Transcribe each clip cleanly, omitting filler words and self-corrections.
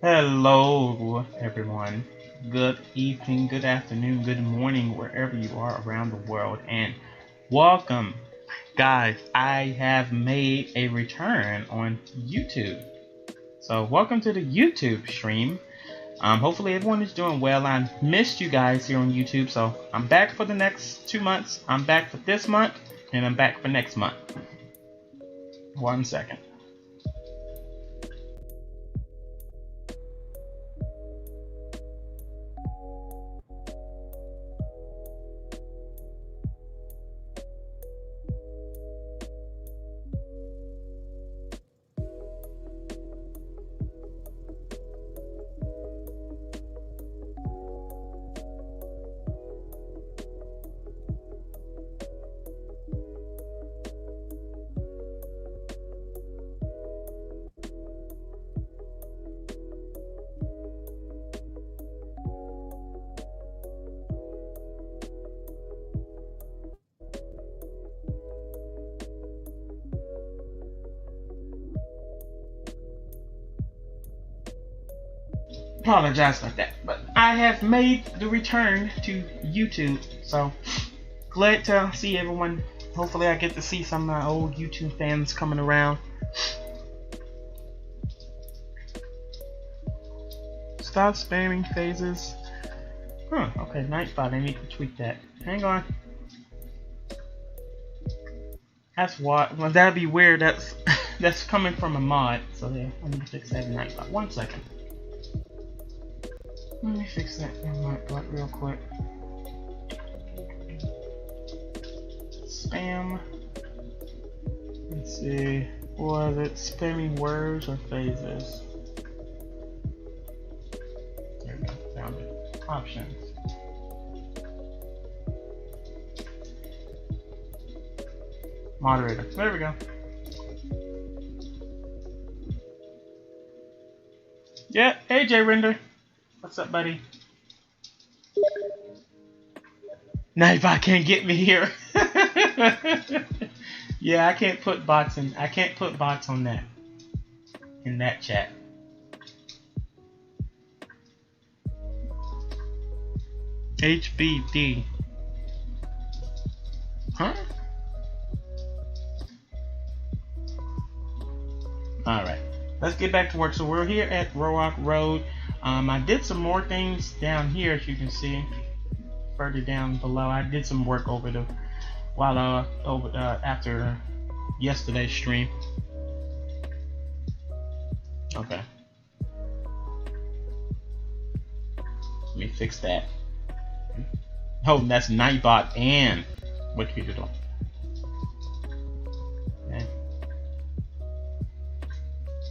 Hello, everyone. Good evening, good afternoon, good morning, wherever you are around the world, and welcome. Guys, I have made a return on YouTube. So, welcome to the YouTube stream. Hopefully, everyone is doing well. I missed you guys here on YouTube, so I'm back for the next 2 months. I'm back for this month, and I'm back for next month. 1 second. Apologize like that, but I have made the return to YouTube, so glad to see everyone. Hopefully I get to see some of my old YouTube fans coming around. Stop spamming phases. Okay, Nightbot, I need to tweak that. Hang on. That's what, well, that'd be weird. That's coming from a mod, so yeah, I need to fix that in Nightbot. 1 second. Let me fix that Nightbot real quick. Spam. Let's see. Was it spamming words or phases? There we go. Found it. Options. Moderator. There we go. Yeah. Hey, J-Render. What's up, buddy? Nightbot can't get me here. Yeah, I can't put bots in. I can't put bots on that. In that chat. HBD. Huh? Alright. Let's get back to work. So we're here at Roanoke Road. I did some more things down here, as you can see, further down below. I did some work over after yesterday's stream. Okay. Let me fix that. Oh, that's Nightbot and what you do. Okay.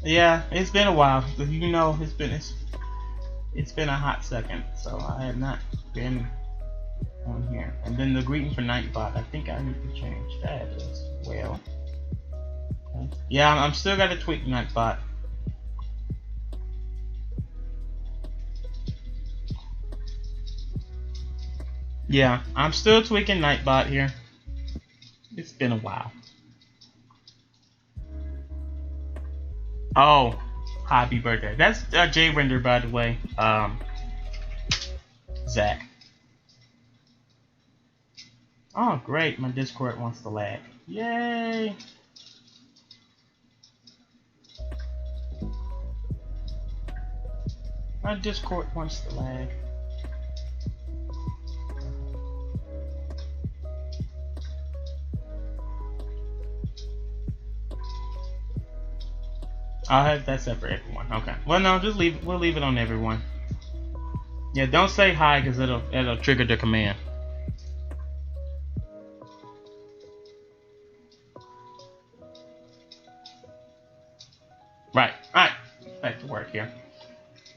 Yeah, it's been a while. You know, it's been a hot second, so I have not been on here. And then the greeting for Nightbot, I think I need to change that as well. Okay. Yeah, I'm still got to tweak Nightbot. Yeah, I'm still tweaking Nightbot here. It's been a while. Oh. Happy birthday. That's J-Render, by the way. Zach. Oh, great. My Discord wants to lag. Yay! My Discord wants to lag. I'll have that set for everyone. Okay. Well, no, just leave it. We'll leave it on everyone. Yeah, don't say hi because it'll trigger the command. Right. All right. Back to work here.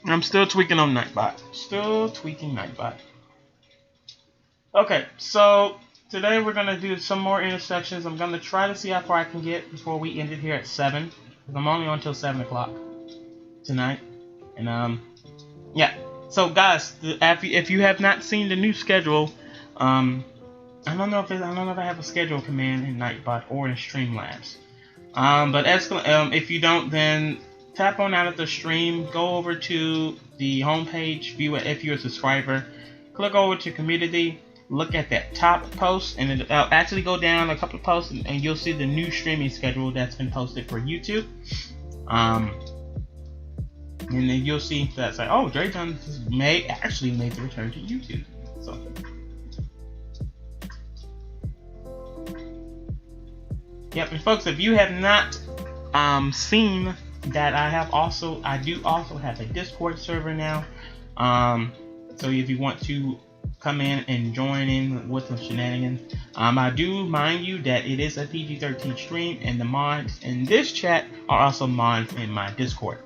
I'm still tweaking on Nightbot. Still tweaking Nightbot. Okay. So today we're gonna do some more intersections. I'm gonna try to see how far I can get before we end it here at 7. I'm only on till 7 o'clock tonight, and yeah. So guys, if you have not seen the new schedule, I don't know if I have a schedule command in Nightbot or in Streamlabs. But if you don't, then tap on out of the stream, go over to the homepage, view it if you're a subscriber, click over to community, look at that top post, and it'll actually go down a couple of posts, and you'll see the new streaming schedule that's been posted for YouTube. And then you'll see that's like, oh, Dre'Jon actually made the return to YouTube. So, yep. And folks, if you have not seen that, I do also have a Discord server now. So if you want to come in and join in with some shenanigans, I do mind you that it is a PG-13 stream, and the mods in this chat are also mods in my Discord.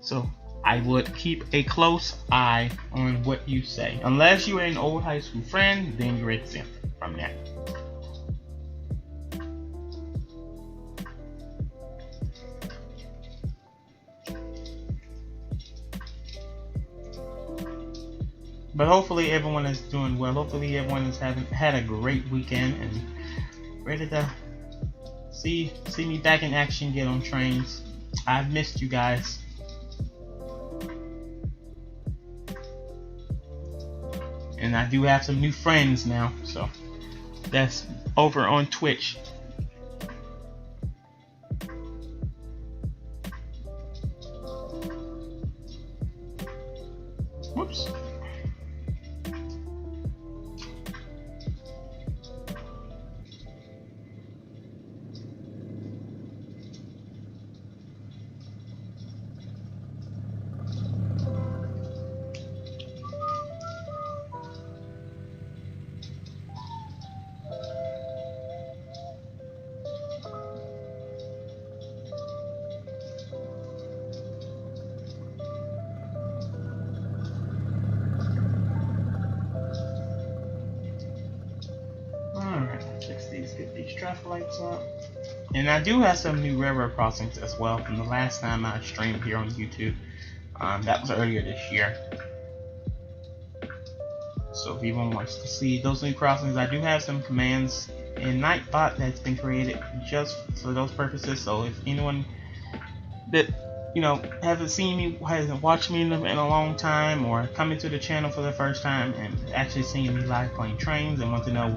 So I would keep a close eye on what you say. Unless you are an old high school friend, then you're exempt from that. But hopefully everyone is doing well. Hopefully everyone has had a great weekend and ready to see me back in action, get on trains. I've missed you guys. And I do have some new friends now, so that's over on Twitch. Whoops. Get these traffic lights up. And I do have some new railroad crossings as well from the last time I streamed here on YouTube. That was earlier this year. So if anyone wants to see those new crossings, I do have some commands in Nightbot that's been created just for those purposes. So if anyone that hasn't seen me, hasn't watched me in a long time, or coming to the channel for the first time and actually seeing me live playing trains and want to know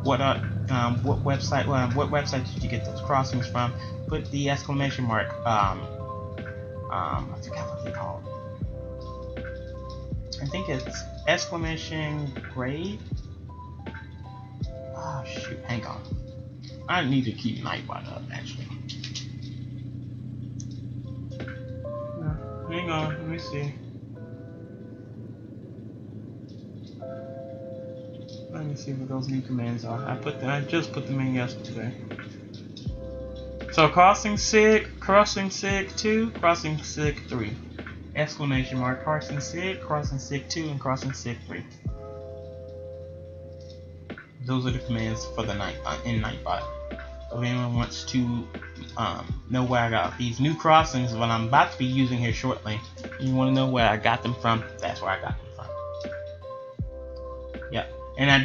what website did you get those crossings from, put the exclamation mark, I forgot what they called. I think it's exclamation grade. Oh shoot, hang on. I need to keep Nightbot up actually. Hang on, let me see. Let me see what those new commands are. I just put them in yesterday. So crossing sig 2, crossing sig 3. Exclamation mark, crossing sig 2, and crossing sig 3. Those are the commands for the in Nightbot. So if anyone wants to know where I got these new crossings, what I'm about to be using here shortly, you want to know where I got them from, that's where I got them from. Yep. And I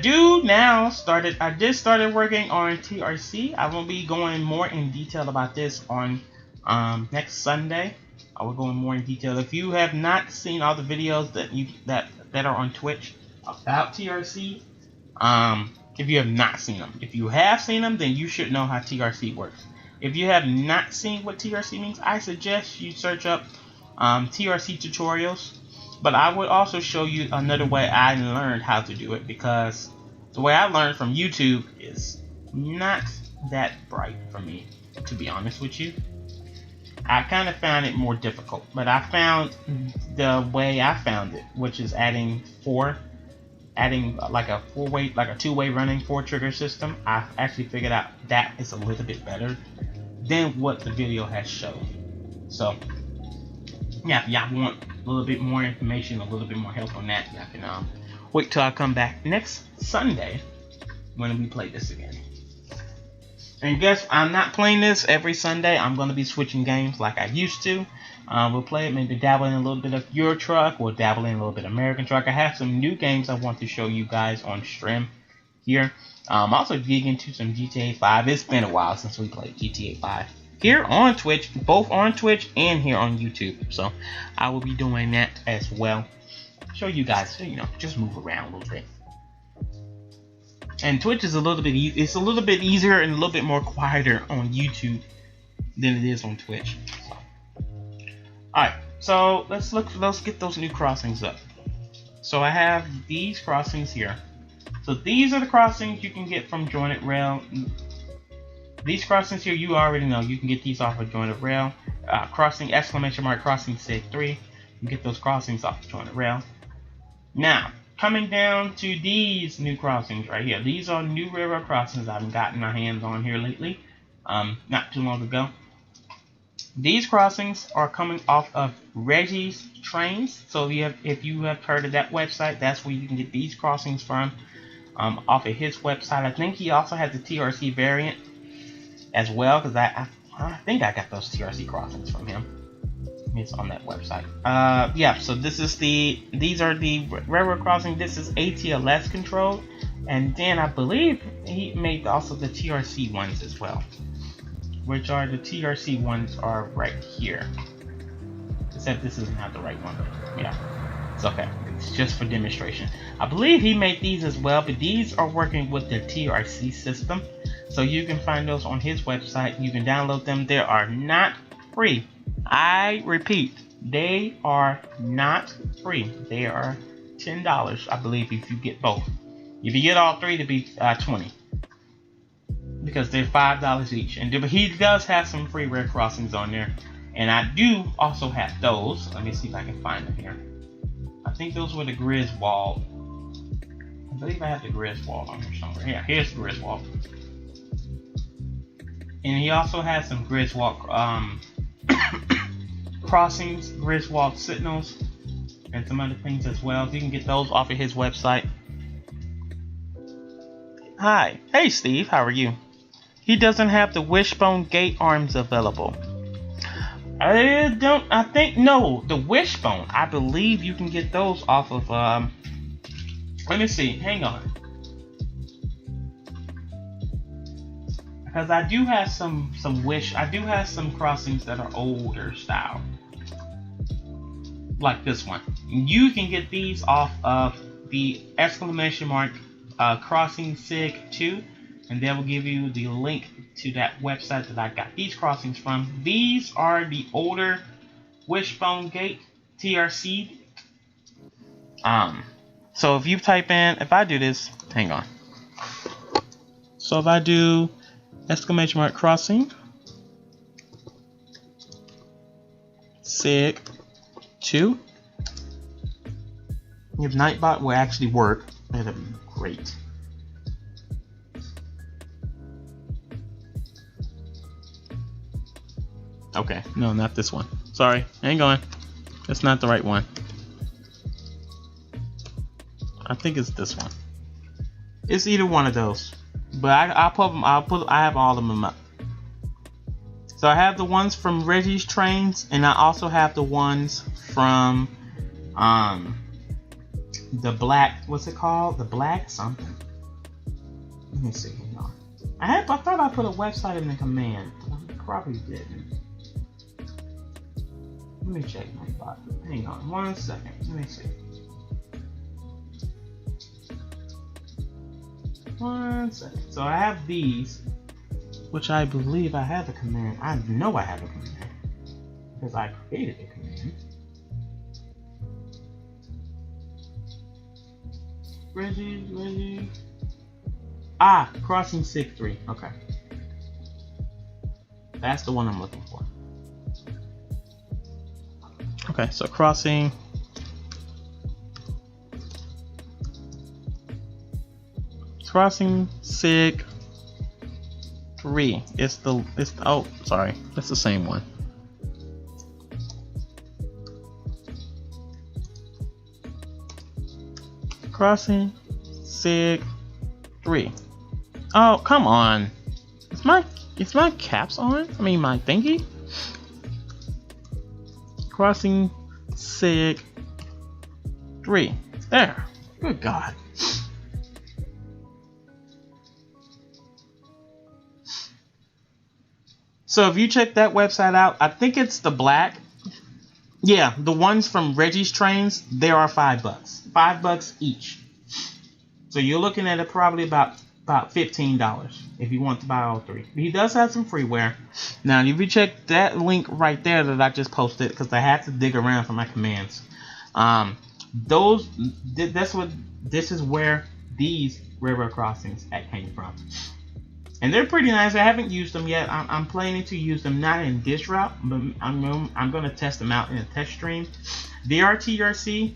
just started working on TRC. I will be going more in detail about this on next Sunday. I will go in more in detail. If you have not seen all the videos that are on Twitch about TRC, if you have not seen them, if you have seen them, then you should know how TRC works. If you have not seen what TRC means, I suggest you search up TRC tutorials. But I would also show you another way I learned how to do it, because the way I learned from YouTube is not that bright for me, to be honest with you. I kind of found it more difficult, but I found the way I found it, which is adding like a two-way running 4-trigger system. I actually figured out that is a little bit better than what the video has shown. So yeah, if y'all want a little bit more information, a little bit more help on that, y'all can wait till I come back next Sunday when we play this again. And guess I'm not playing this every Sunday. I'm going to be switching games like I used to. We'll play it, maybe dabble in a little bit of Euro Truck, or dabble in a little bit of American Truck. I have some new games I want to show you guys on stream here. Also dig into some GTA 5. It's been a while since we played GTA 5. here on Twitch, both on Twitch and here on YouTube. So I will be doing that as well. Show you guys, you know, just move around a little bit. And Twitch is a little bit it's a little bit easier and a little bit more quieter on YouTube than it is on Twitch. Alright, so let's get those new crossings up. So I have these crossings here. So these are the crossings you can get from Jointed Rail. These crossings here, you already know. You can get these off of Jointed Rail. Crossing, exclamation mark, crossing SIG 3. You can get those crossings off of Jointed Rail. Now, coming down to these new crossings right here. These are new railroad crossings I've gotten my hands on here lately. Not too long ago. These crossings are coming off of Reggie's Trainz. So if you have heard of that website, that's where you can get these crossings from. Off of his website. I think he also has the TRC variant as well, because I think I got those TRC crossings from him. It's on that website. Yeah, so these are the railroad crossing. This is ATLS controlled, and then I believe he made also the TRC ones as well, which are the TRC ones are right here. Except this is not the right one. Yeah, it's okay. It's just for demonstration. I believe he made these as well, but these are working with the TRC system. So you can find those on his website. You can download them. They are not free. I repeat, they are not free. They are $10, I believe, if you get both. If you get all three, it'll be $20. Because they're $5 each. And he does have some free red crossings on there. And I do also have those. Let me see if I can find them here. I think those were the Griswold. I believe I have the Griswold on here somewhere. Yeah, here's the Griswold. And he also has some Griswold crossings, Griswold signals, and some other things as well. You can get those off of his website. Hi. Hey Steve, how are you? He doesn't have the wishbone gate arms available. I think, no, the wishbone, I believe you can get those off of, let me see, hang on. Because I do have some crossings that are older style. Like this one. You can get these off of the exclamation mark crossing SIG 2, and they will give you the link to that website that I got these crossings from. These are the older wishbone gate TRC. So if you type in, if I do this, hang on. So if I do exclamation mark crossing SIG 2, if Nightbot will actually work, that'd be great. Okay, no, not this one. Sorry, hang on. That's not the right one. I think it's this one. It's either one of those, but I'll put them. I have all of them up. So I have the ones from Reggie's Trainz, and I also have the ones from the black. What's it called? The black something. Let me see. Hang on. I thought I put a website in the command. I probably didn't. Let me check my bot. Hang on 1 second. Let me see. 1 second. So I have these, which I believe I have a command. I know I have a command because I created a command. Reggie. Crossing SIG 3. Okay. That's the one I'm looking for. Okay, so crossing SIG 3. It's the oh, sorry, that's the same one. Crossing SIG 3. Oh, come on. Is my caps on? I mean my thingy? Crossing SIG 3. There. Good God. So if you check that website out, I think it's the black. Yeah, the ones from Reggie's Trains, they are $5. $5 each. So you're looking at it probably about $15 if you want to buy all three. He does have some freeware. Now, if you check that link right there that I just posted, because I had to dig around for my commands. This is where these railroad crossings came from. And they're pretty nice. I haven't used them yet. I'm planning to use them not in this route, but I'm going to test them out in a test stream. They are TRC.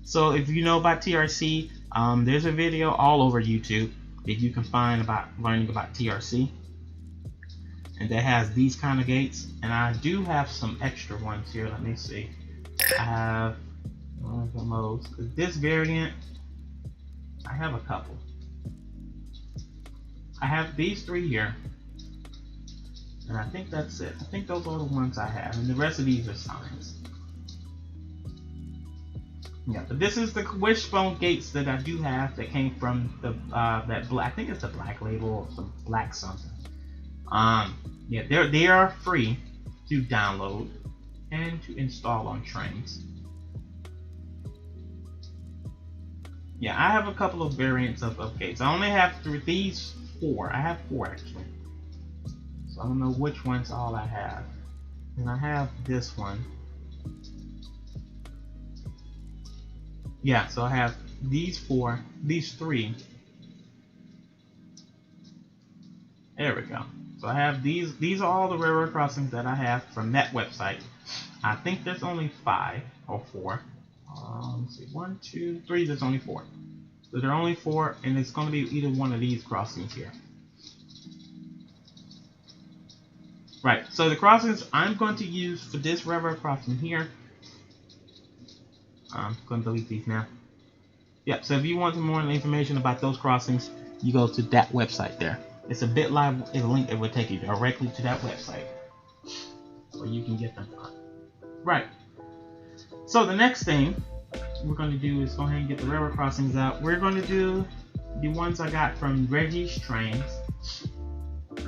So if you know about TRC, there's a video all over YouTube that you can find about learning about TRC. And that has these kind of gates. And I do have some extra ones here. Let me see. I have this variant. I have a couple. I have these three here, and I think that's it. I think those are the ones I have, and the rest of these are signs. Yeah, but this is the wishbone gates that I do have that came from the that black. I think it's a black label or some black something. Yeah, they are free to download and to install on trains. Yeah, I have a couple of variants of gates. I only have these. I have four actually, so I don't know which one's all I have. And I have this one. Yeah, so I have these three. There we go. So I have these are all the railroad crossings that I have from that website. I think there's only 5 or 4. Let's see, 1, 2, 3. There's only 4. So there are only 4, and it's going to be either one of these crossings here. Right, so the crossings I'm going to use for this railroad crossing here. I'm going to delete these now. Yep, so if you want some more information about those crossings, you go to that website there. It's a BitLive, it's a link that will take you directly to that website where you can get them. Right, so the next thing we're going to do is go ahead and get the railroad crossings out. We're going to do the ones I got from Reggie's Trains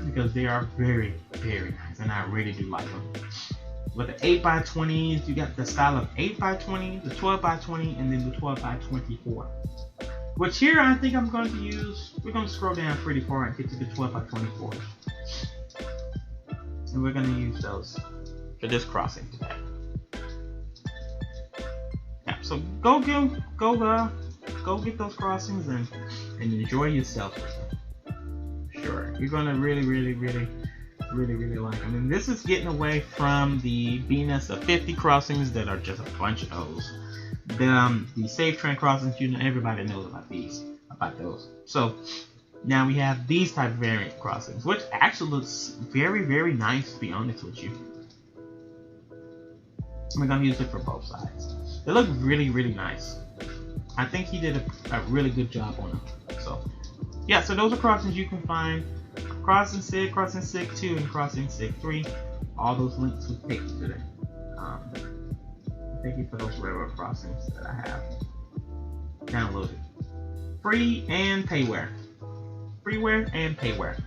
because they are very, very nice, and I really do like them. With the 8x20s, you got the style of 8x20, the 12x20, and then the 12x24. Which here I think I'm going to use, we're going to scroll down pretty far and get to the 12x24s. And we're going to use those for this crossing today. So go get those crossings and enjoy yourself with them. Sure, you're gonna really like them. And this is getting away from the BNS of 50 crossings that are just a bunch of those. The safe train crossings, you know, everybody knows about those. So now we have these type of variant crossings, which actually looks very nice, to be honest with you. We're gonna use it for both sides. They look really nice. I think he did a really good job on them. So, yeah, so those are crossings you can find. Crossing SIG, Crossing SIG 2, and Crossing SIG 3. All those links will take you to there. Thank you for those railroad crossings that I have downloaded. Free and payware. Freeware and payware.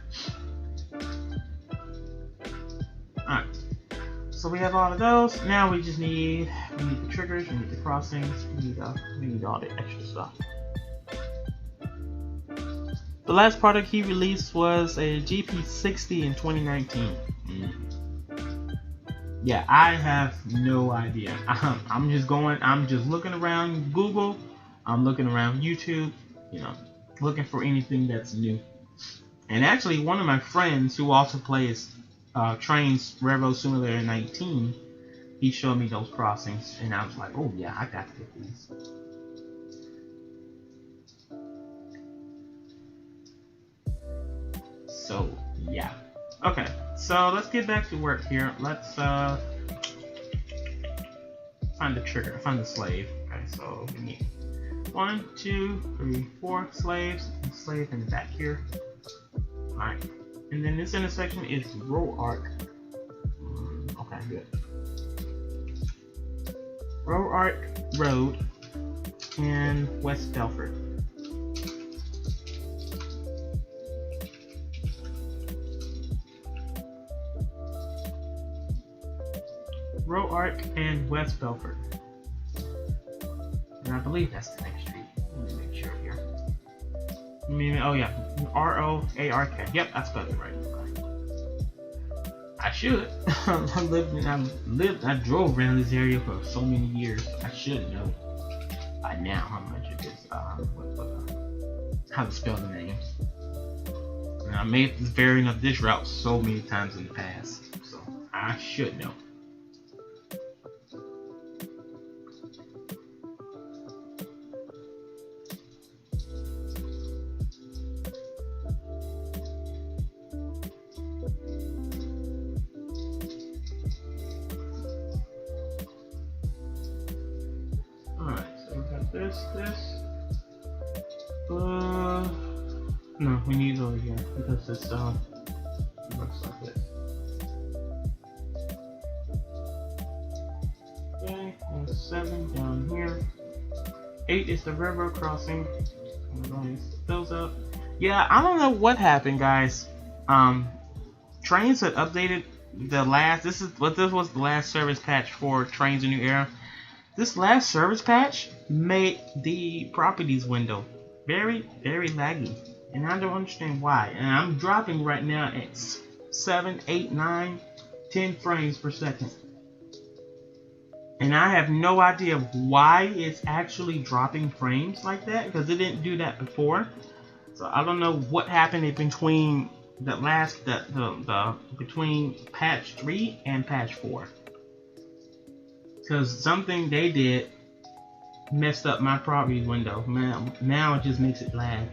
Alright. So we have all of those. Now we just need the triggers, we need the crossings, we need all the extra stuff. The last product he released was a GP60 in 2019. Yeah, I have no idea. I'm just looking around Google, I'm looking around YouTube, you know, looking for anything that's new. And actually, one of my friends who also plays Trainz Railroad Simulator 19, he showed me those crossings, and I was like, oh yeah, I got to get these. So yeah, okay, so let's get back to work here. Let's find the trigger, find the slave. Okay, so we need 1, 2, 3, 4 slaves, and slave in the back here. Alright, and then this intersection is row arc. Okay, good. Row Arc Road in West Belfort. Road Arc and West Belfort. And I believe that's the next street. Let me make sure here. Oh yeah, R-O-A-R-K. Yep, I spelled it right. I should. I drove around this area for so many years. I should know by now how much it is. How to spell the names. And I made this variant of this route so many times in the past, so I should know. This. No, we need it over here because it's it looks like this. Okay, and 7 down here. 8 is the railroad crossing. Those up. Yeah, I don't know what happened, guys. Trainz had updated the last. This was the last service patch for Trainz a New Era. This last service patch made the properties window very, very laggy, and I don't understand why. And I'm dropping right now at 7, 8, 9, 10 frames per second, and I have no idea why it's actually dropping frames like that, because it didn't do that before. So I don't know what happened in between between patch 3 and patch 4. Because something they did messed up my properties window. Now it just makes it lag.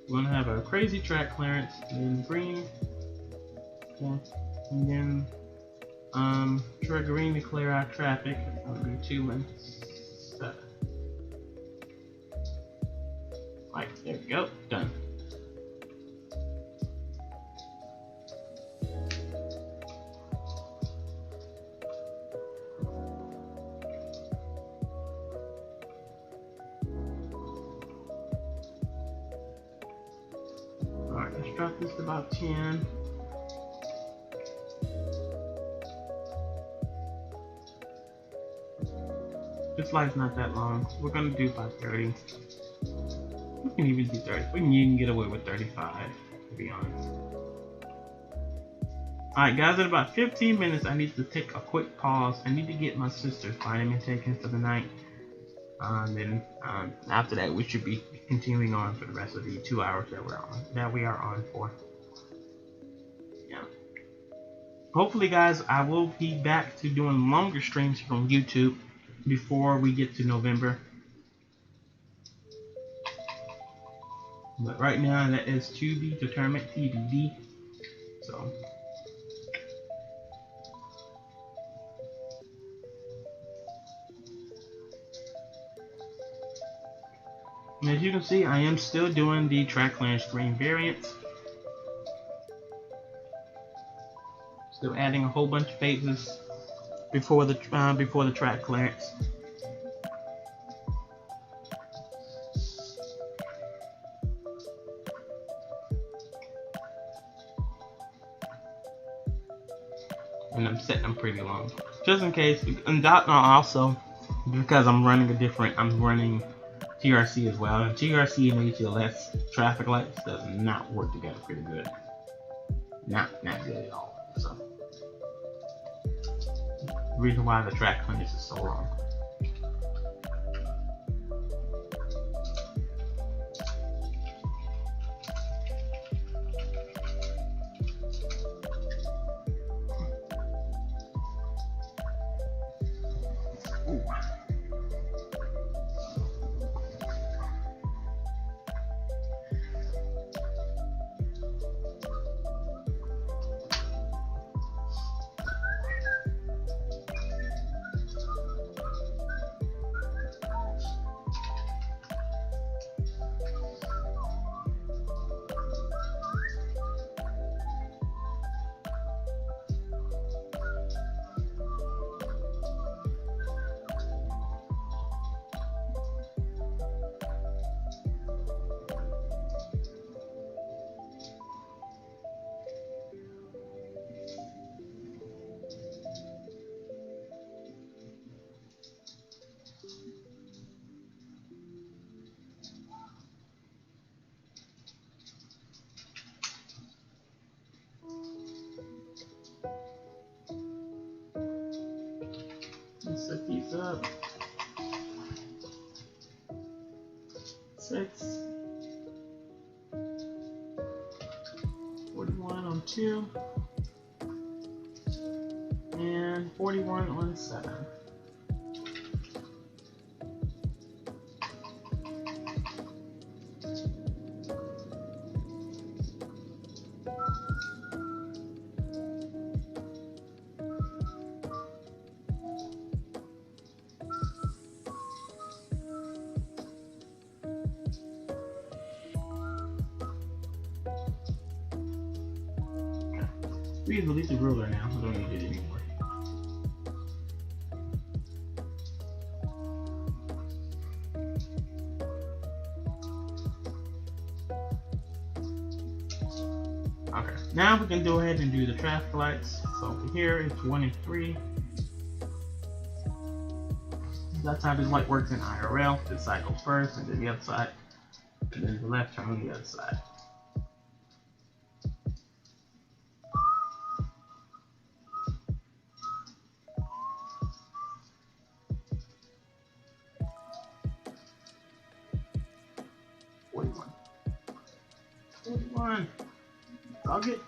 We're gonna have a crazy track clearance in green. Okay. And then trigger green to clear out traffic. That'll be 2 and 7. Right, there we go, done. Alright, let's drop this to about 10. This light's not that long. We're gonna do about 30. We can even do 30. We can even get away with 35, to be honest. Alright guys, in about 15 minutes I need to take a quick pause. I need to get my sister's vitamin taken for the night. Then after that we should be continuing on for the rest of the 2 hours that we are on for. Yeah. Hopefully guys, I will be back to doing longer streams from YouTube before we get to November. But right now that is to be determined, TBD. So and as you can see, I am still doing the track clearance screen variants. Still adding a whole bunch of phases before the track clearance. And I'm setting them pretty long, just in case. And also because I'm running TRC as well. And TRC and HLS traffic lights does not work together pretty good. Not good at all. So the reason why the track clearance is so long. a piece up. 6. 41 on 2. And 41 on 7. We can delete the ruler now. I don't need it anymore. Okay, now we can go ahead and do the traffic lights. So over here it's 1 and 3. That's how this light works in IRL. This side goes first, and then the other side, and then the left turn on the other side. Dog it.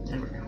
There we go.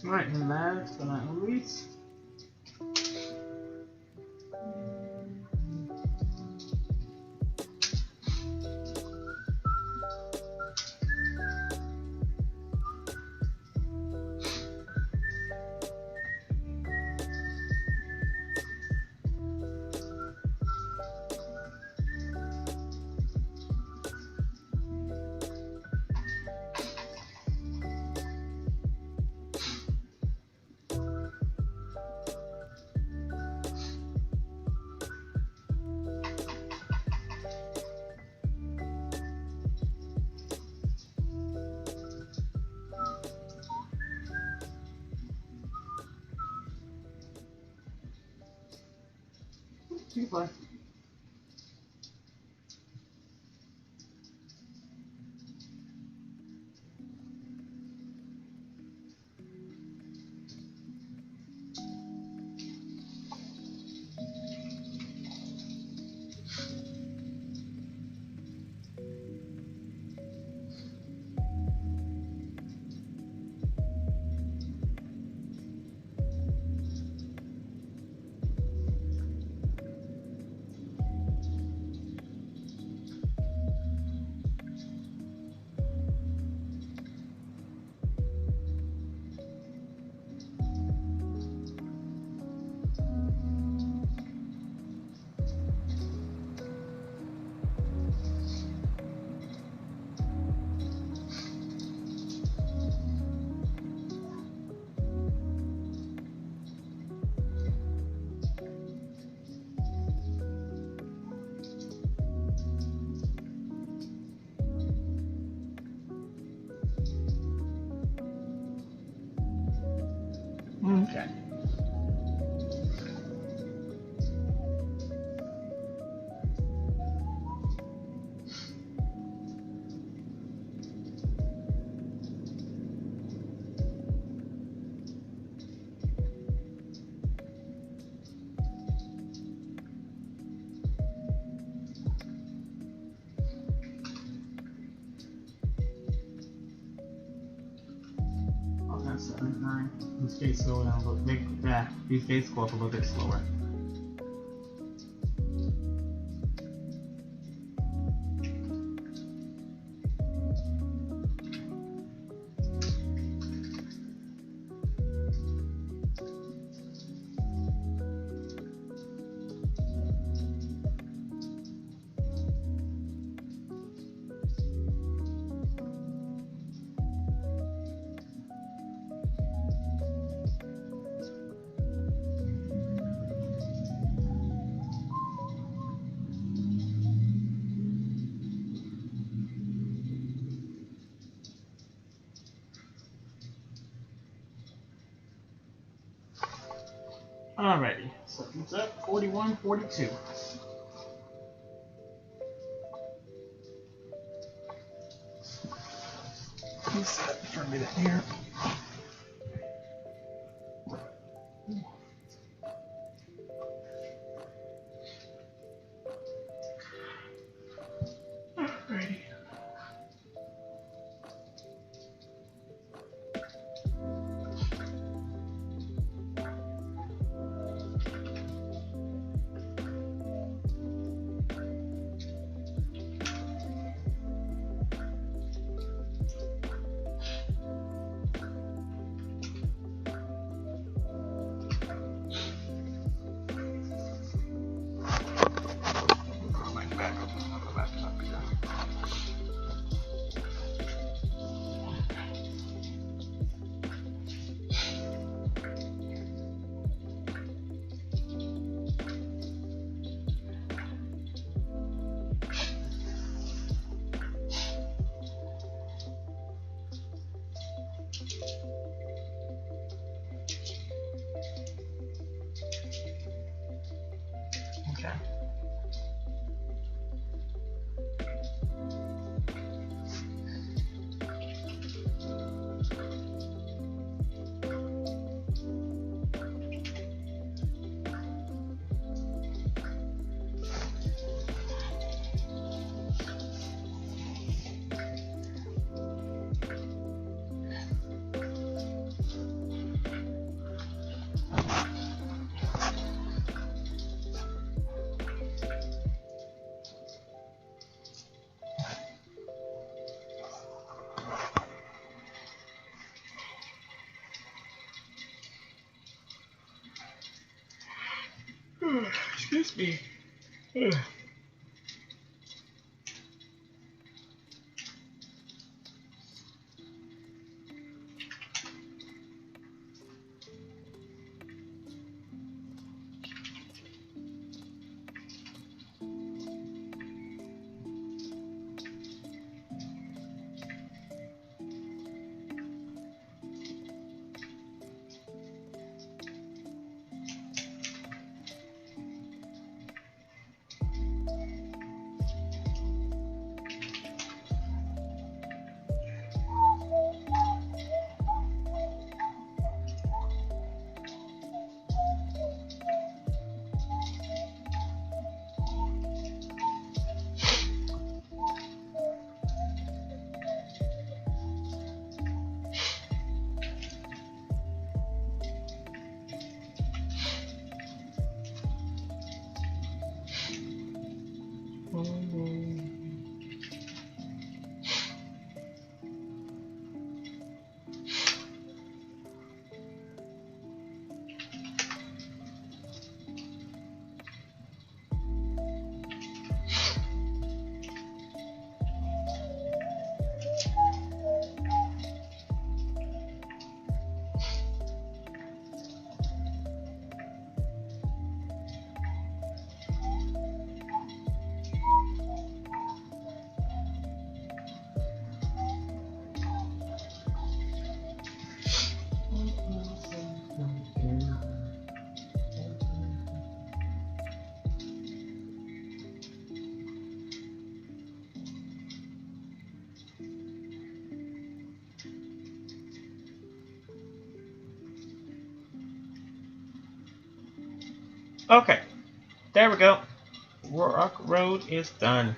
Alright, and last but not least, Goodbye. Okay. Oh, that's 79. These gates slow down a little bit. These gates go up a little bit slower. Alrighty, so it's up 41, 42. Let's set up for a minute here. Alrighty. Okay. Excuse me. Okay, there we go. Rock Road is done.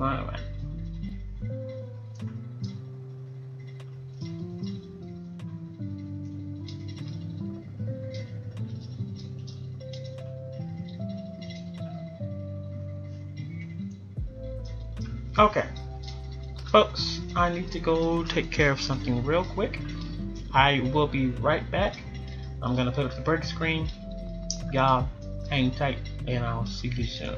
Alright. Okay, folks, I need to go take care of something real quick. I will be right back. I'm gonna put up the break screen. Y'all hang tight, and I'll see you soon.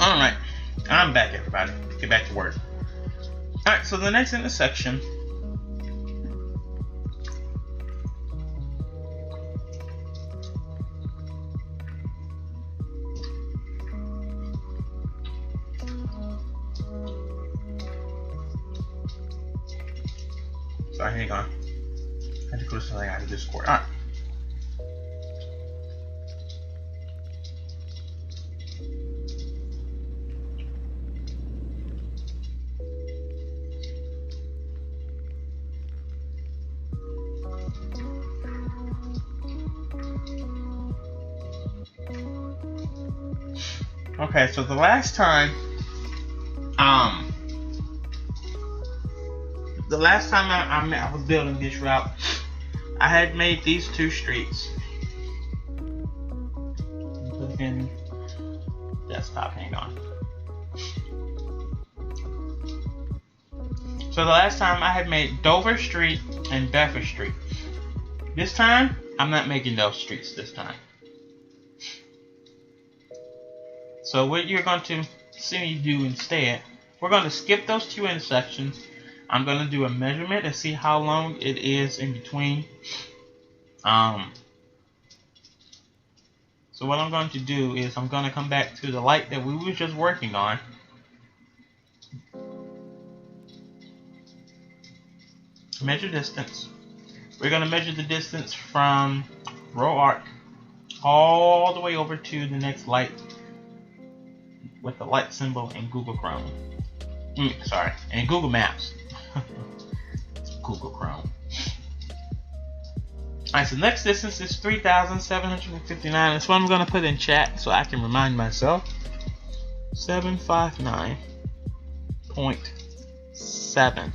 Alright, I'm back, everybody. Get back to work. Alright, so the next intersection sorry, hang on. I had to go to something out of Discord. Alright. Okay, so the last time I was building this route, I had made these two streets. Put in desktop, hang on. So the last time I had made Dover Street and Belfort Street. This time, I'm not making those streets this time. So what you're going to see me do instead, we're going to skip those two intersections. I'm going to do a measurement and see how long it is in between. So what I'm going to do is I'm going to come back to the light that we were just working on. Measure distance. We're going to measure the distance from row arc all the way over to the next light with the light symbol in Google Chrome. Sorry, in Google Maps. It's Google Chrome. Alright, so the next distance is 3,759. That's what I'm going to put in chat so I can remind myself. 759.7.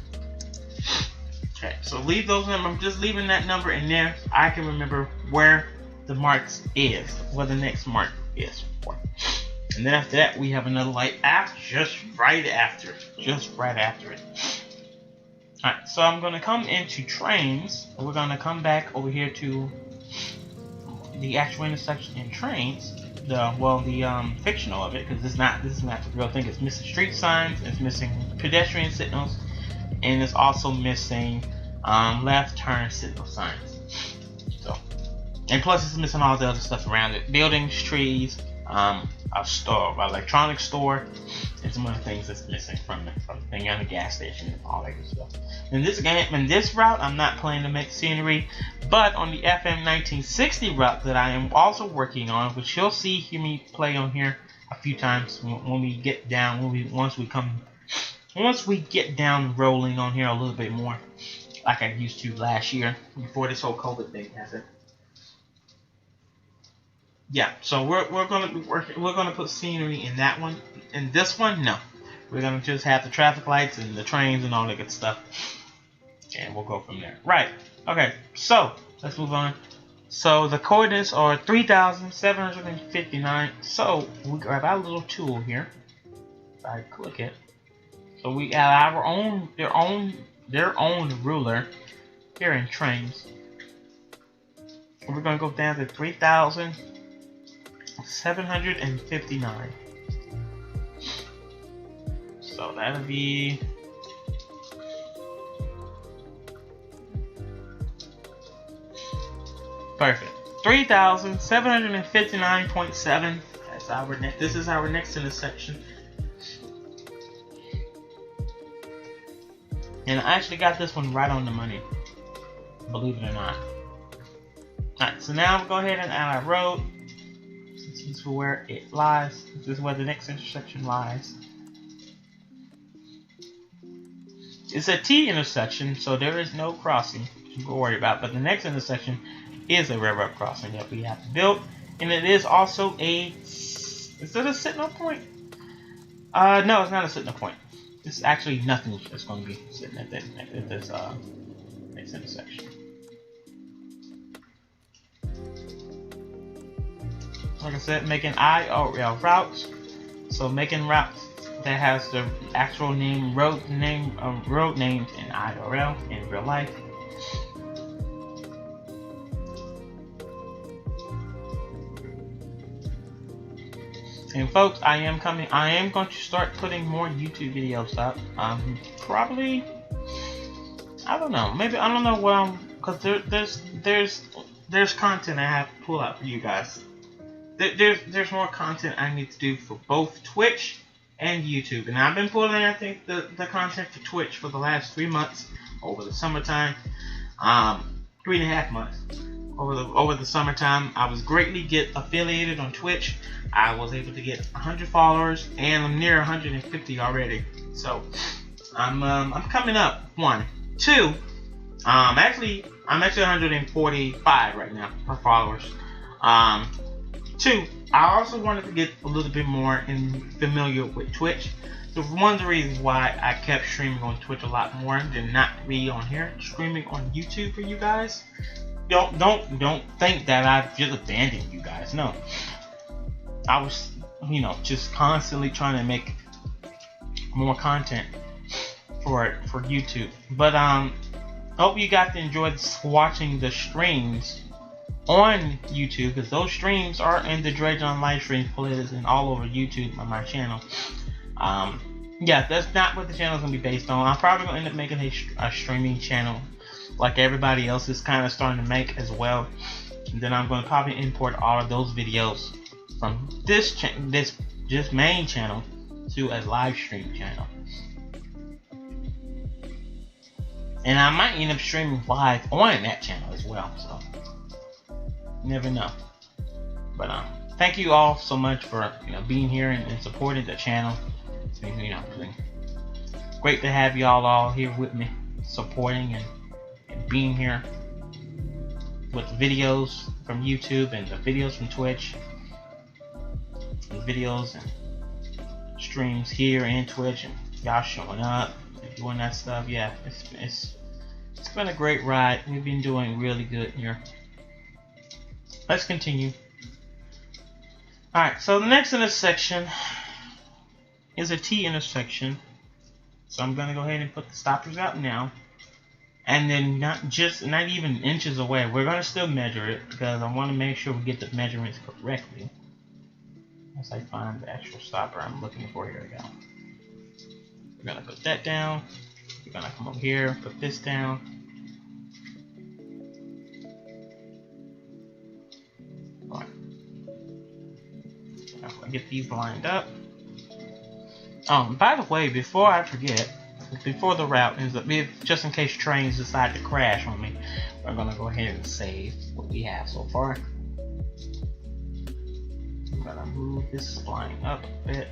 Okay, so leave those numbers. I'm just leaving that number in there so I can remember where the marks is, where the next mark is for. And then after that, we have another light after, just right after it. Alright, so I'm going to come into Trainz. We're going to come back over here to the actual intersection in Trainz. The fictional of it, because this is not the real thing. It's missing street signs, it's missing pedestrian signals, and it's also missing left turn signal signs. So, and plus it's missing all the other stuff around it: buildings, trees, a store, an electronics store, and some other things that's missing from the thing, and the gas station and all that good stuff. In this route, I'm not planning to make scenery, but on the FM 1960 route that I am also working on, which you'll hear me play on here a few times when we get down, once we get down rolling on here a little bit more, like I used to last year before this whole COVID thing happened. Yeah, so we're gonna put scenery in that one. In this one, no. We're gonna just have the traffic lights and the trains and all that good stuff, and we'll go from there. Right. Okay. So let's move on. So the coordinates are 3,759. So we grab our little tool here. If I click it. So we have their own ruler here in Trainz. We're gonna go down to 3,759. So that'll be perfect. 3,759.7. That's our next. This is our next intersection. And I actually got this one right on the money, believe it or not. Alright, so now we'll go ahead and add our road. This is where it lies. This is where the next intersection lies. It's a T intersection, so there is no crossing to worry about. But the next intersection is a railroad crossing that we have to build. And it is also a... Is it a signal point? No, it's not a signal point. It's actually nothing that's going to be sitting at this next intersection. Like I said, making IRL routes. So making routes that has the actual road names in IRL in real life. And folks, I am going to start putting more YouTube videos up. Probably, I don't know. Maybe I don't know what because there's content I have to pull out for you guys. There's more content I need to do for both Twitch and YouTube, and I've been pulling, I think, the content for Twitch for the last 3 months over the summertime, 3.5 months over the summertime. I was greatly get affiliated on Twitch. I was able to get 100 followers, and I'm near 150 already. So I'm coming up. 1, 2. I'm actually 145 right now for followers. 2. I also wanted to get a little bit more familiar with Twitch. So one of the reasons why I kept streaming on Twitch a lot more than not be on here, streaming on YouTube for you guys. Don't think that I've just abandoned you guys. No, I was, just constantly trying to make more content for YouTube. But hope you got to enjoy watching the streams on YouTube, because those streams are in the Dre'Jon live stream playlist and all over YouTube on my channel. Yeah, that's not what the channel is gonna be based on. I'm probably gonna end up making a streaming channel like everybody else is kind of starting to make as well. And then I'm gonna probably import all of those videos from this main channel to a live stream channel. And I might end up streaming live on that channel as well, so you never know. But thank you all so much for being here and supporting the channel. It's been, it's been great to have y'all all here with me, supporting and being here with the videos from YouTube and the videos from Twitch, and videos and streams here and Twitch, and y'all showing up and doing that stuff. Yeah, it's been a great ride. We've been doing really good here. Let's continue. Alright, so the next intersection is a T intersection. So I'm gonna go ahead and put the stoppers out now. And then not even inches away. We're gonna still measure it because I want to make sure we get the measurements correctly. Once I find the actual stopper I'm looking for, here we go. We're gonna put that down. We're gonna come over here, put this down. Get these lined up. By the way, before I forget, before the route ends up, just in case trains decide to crash on me, we're gonna go ahead and save what we have so far. I'm gonna move this line up a bit.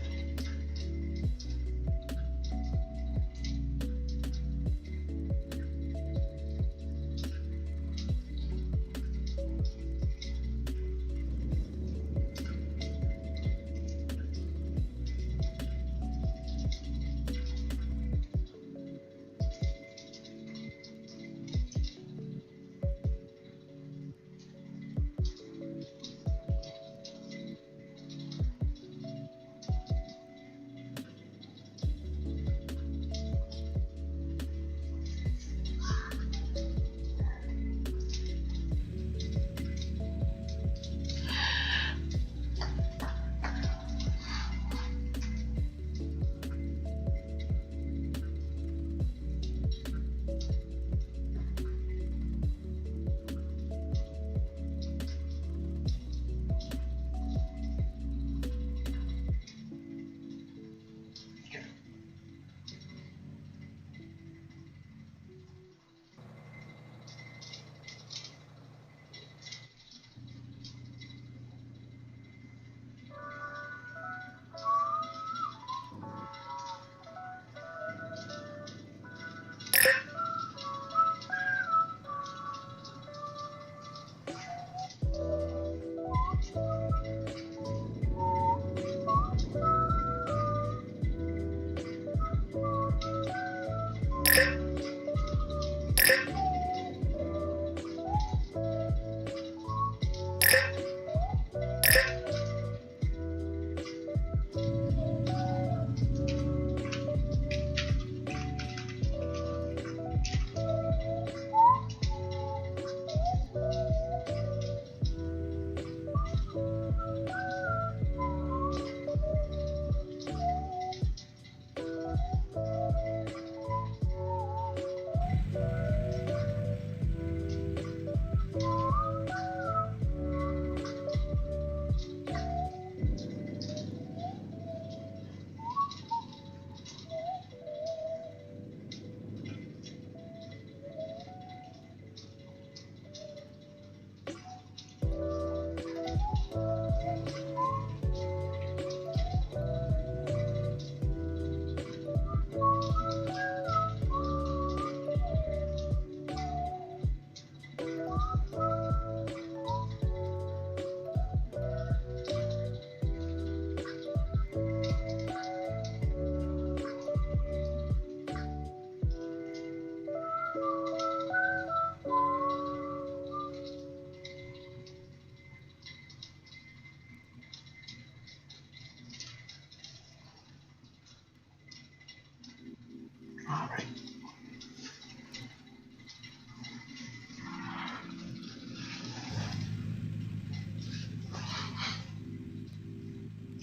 Alright.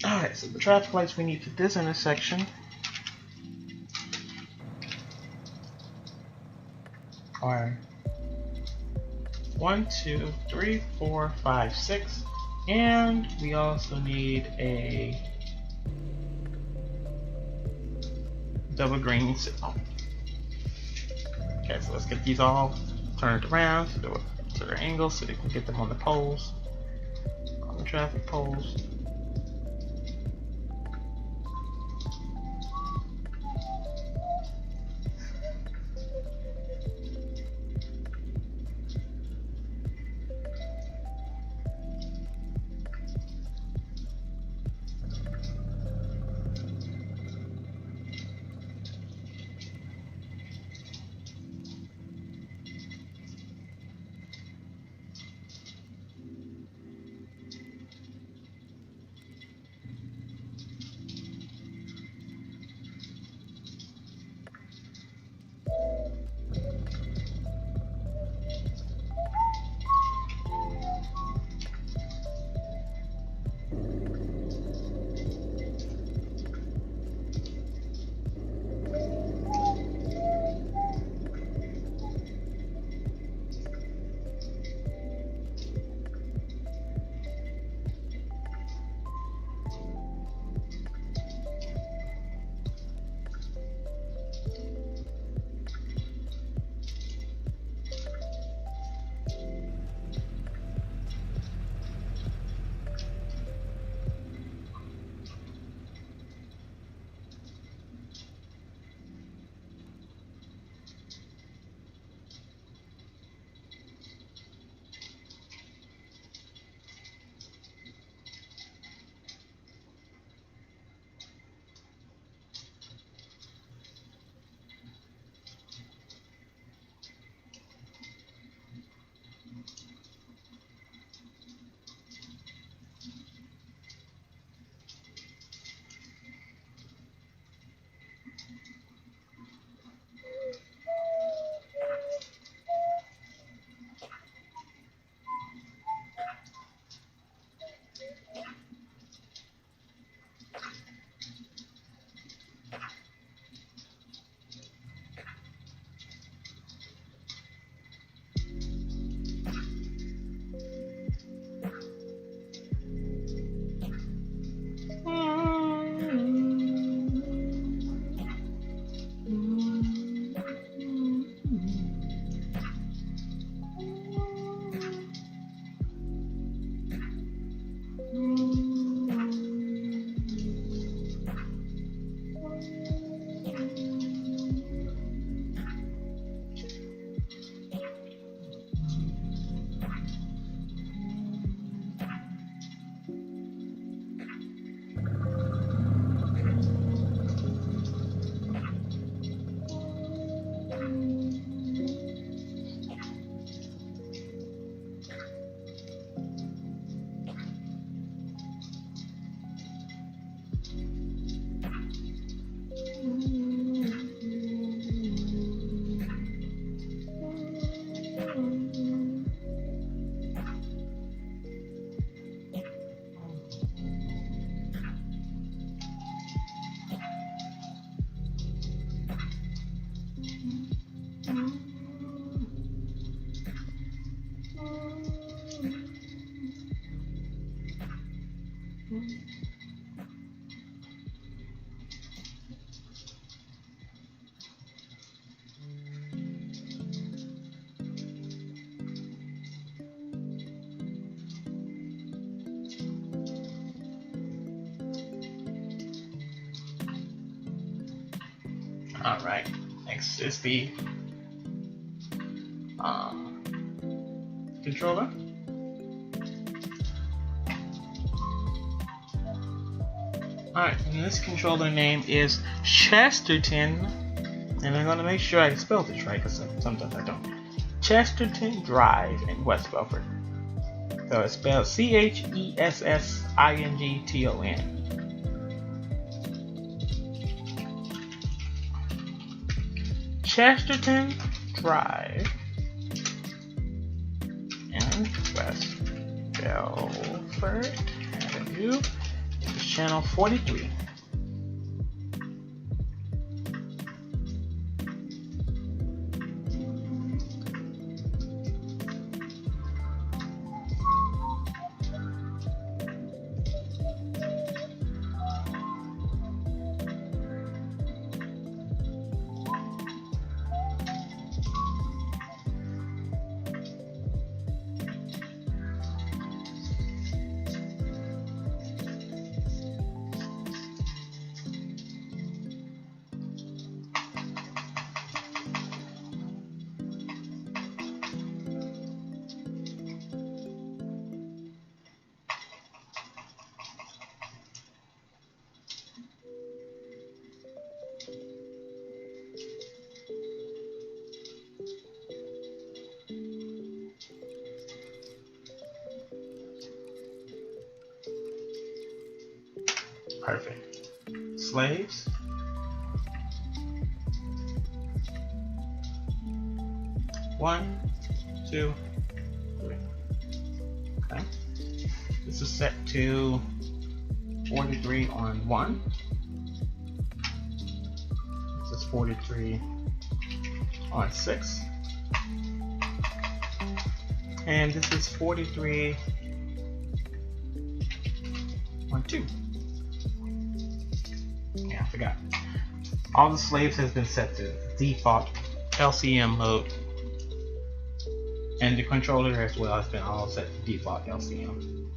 Alright, so the traffic lights we need for this intersection are 1, 2, 3, 4, 5, 6, and we also need a double green signal. Okay, so let's get these all turned around to their angles so they can get them on the poles, on the traffic poles. Alright, next is the controller. Alright, and this controller name is Chesterton, and I'm going to make sure I spelled it right because sometimes I don't. Chesterton Drive in West Belfort. So it's spelled Chessington. Chesterton Drive in West Belfort Avenue, channel 43. Perfect. Slaves. One, two, three. Okay. This is set to 43 on 1. This is 43 on 6. And this is 43 on 2. Yeah, I forgot. All the slaves has been set to default LCM mode. And the controller as well has been all set to default LCM.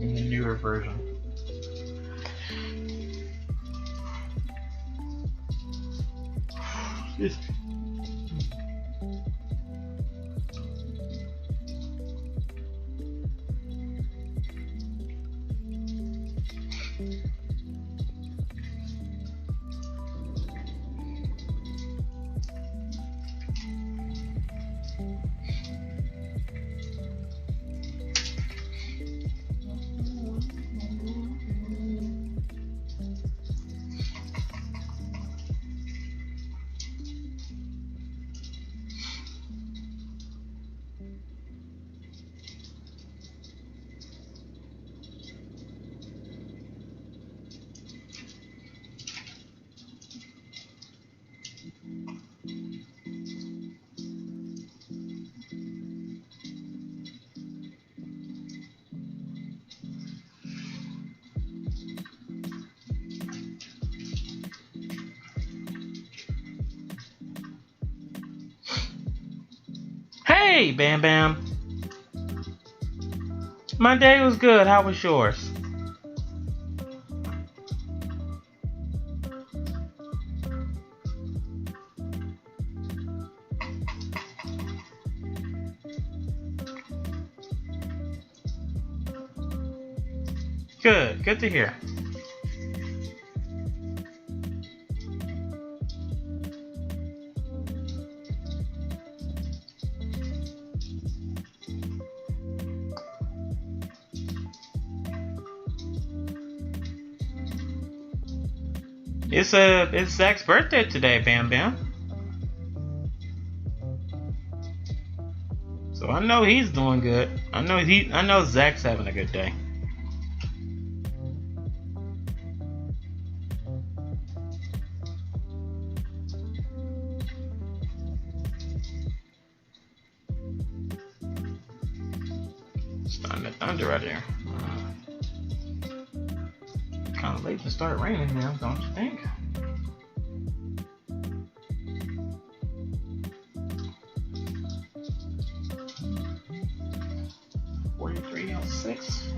In the newer version. Excuse me. Hey, Bam Bam. My day was good. How was yours? Good. Good to hear. It's Zach's birthday today, Bam Bam. So I know he's doing good. I know Zach's having a good day. Starting to thunder right there. Kind of late to start raining now, don't you think? Six.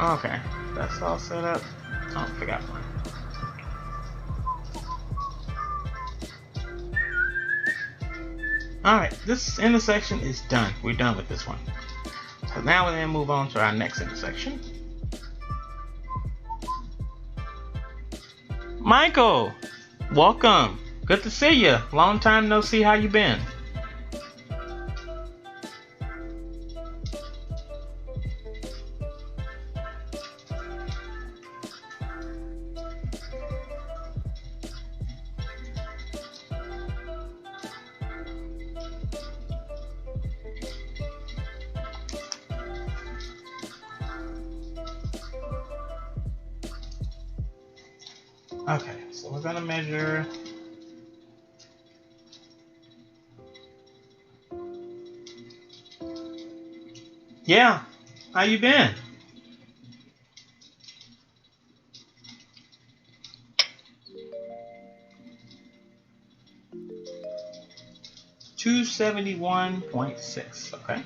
Okay, that's all set up. Oh, I forgot one. Alright, this intersection is done. We're done with this one. So now we're going to move on to our next intersection. Michael! Welcome! Good to see you. Long time no see. How you been? Okay, so we're gonna measure. Yeah, how you been? $271.6. Okay.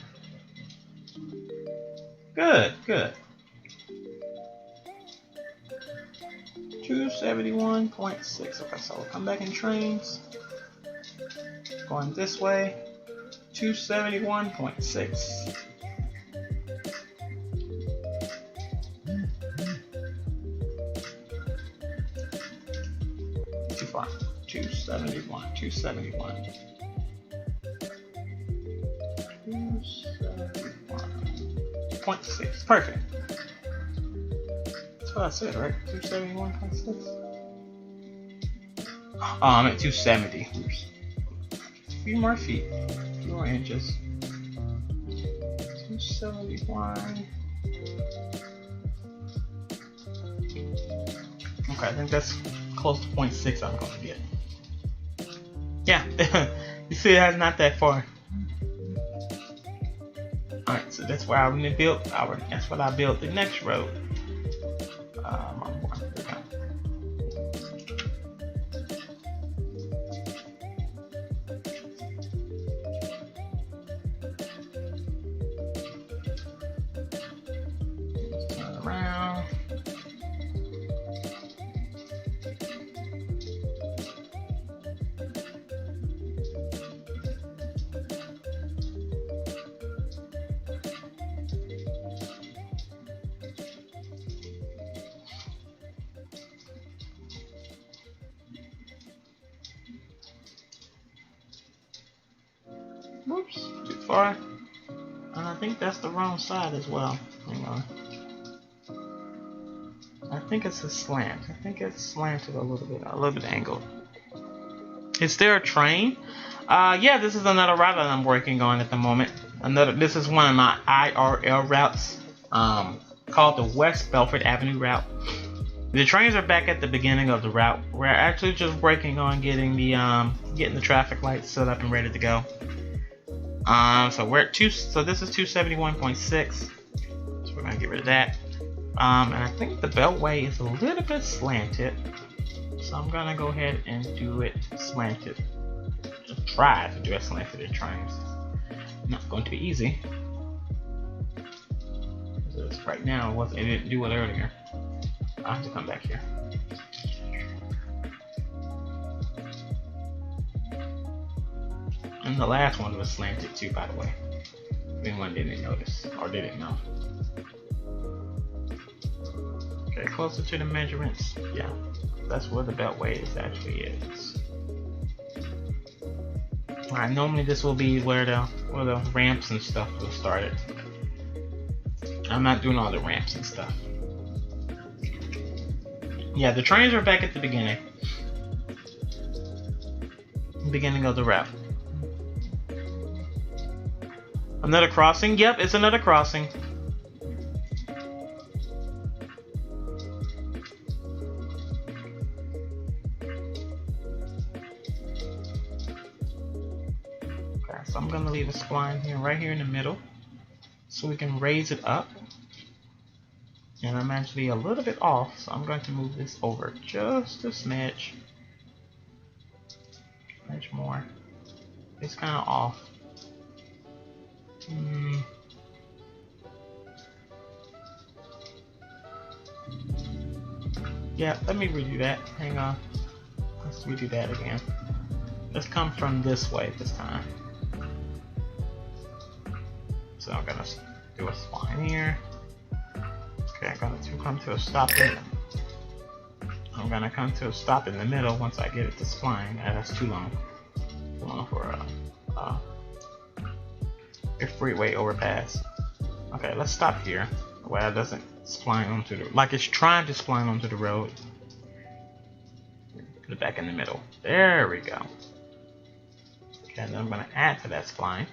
Good, good. 271.6. Okay, so we'll come back in trains. Going this way. 271.6. Too far. 271. 271. 271.6. Perfect. That's what I said, right? 271.6. Oh, I'm at 270. Oops. A few more feet. A few more inches. 271. Okay, I think that's close to 0.6 I'm going to get. Yeah, you see it's not that far. Alright, so that's where I'm going to build that's what I built the next road. Turn around. Whoops, too far. And I think that's the wrong side as well. Hang on. I think it's a slant. I think it's slanted a little bit angled. Is there a train? Yeah, this is another route that I'm working on at the moment. This is one of my IRL routes, called the West Bellfort Avenue Route. The trains are back at the beginning of the route. We're actually just working on getting the traffic lights set up and ready to go. So we're at so this is 271.6. So we're gonna get rid of that. And I think the beltway is a little bit slanted. So I'm gonna go ahead and do it slanted. Just try to do it slanted in trains. Not going to be easy. Because right now it didn't do it earlier. I'll have to come back here. And the last one was slanted too, by the way. If anyone didn't notice or didn't know. Okay, closer to the measurements. Yeah, that's where the beltway actually is. Alright, normally this will be where the ramps and stuff will start it. I'm not doing all the ramps and stuff. Yeah, the trains are back at the beginning. Beginning of the route. Another crossing? Yep, it's another crossing. Okay, so I'm gonna leave a spline here, right here in the middle, so we can raise it up. And I'm actually a little bit off, so I'm going to move this over just a smidge. Much more. It's kind of off. Yeah, let me redo that. Hang on. Let's redo that again. Let's come from this way this time. So I'm gonna do a spline here. Okay, I'm gonna come to a stop in. I'm gonna come to a stop in the middle once I get it to spline. That's too long. Too long for a freeway overpass. Okay, let's stop here. Where it doesn't spline onto the, like it's trying to spline onto the road. Put it back in the middle. There we go. Okay, and then I'm gonna add to that spline.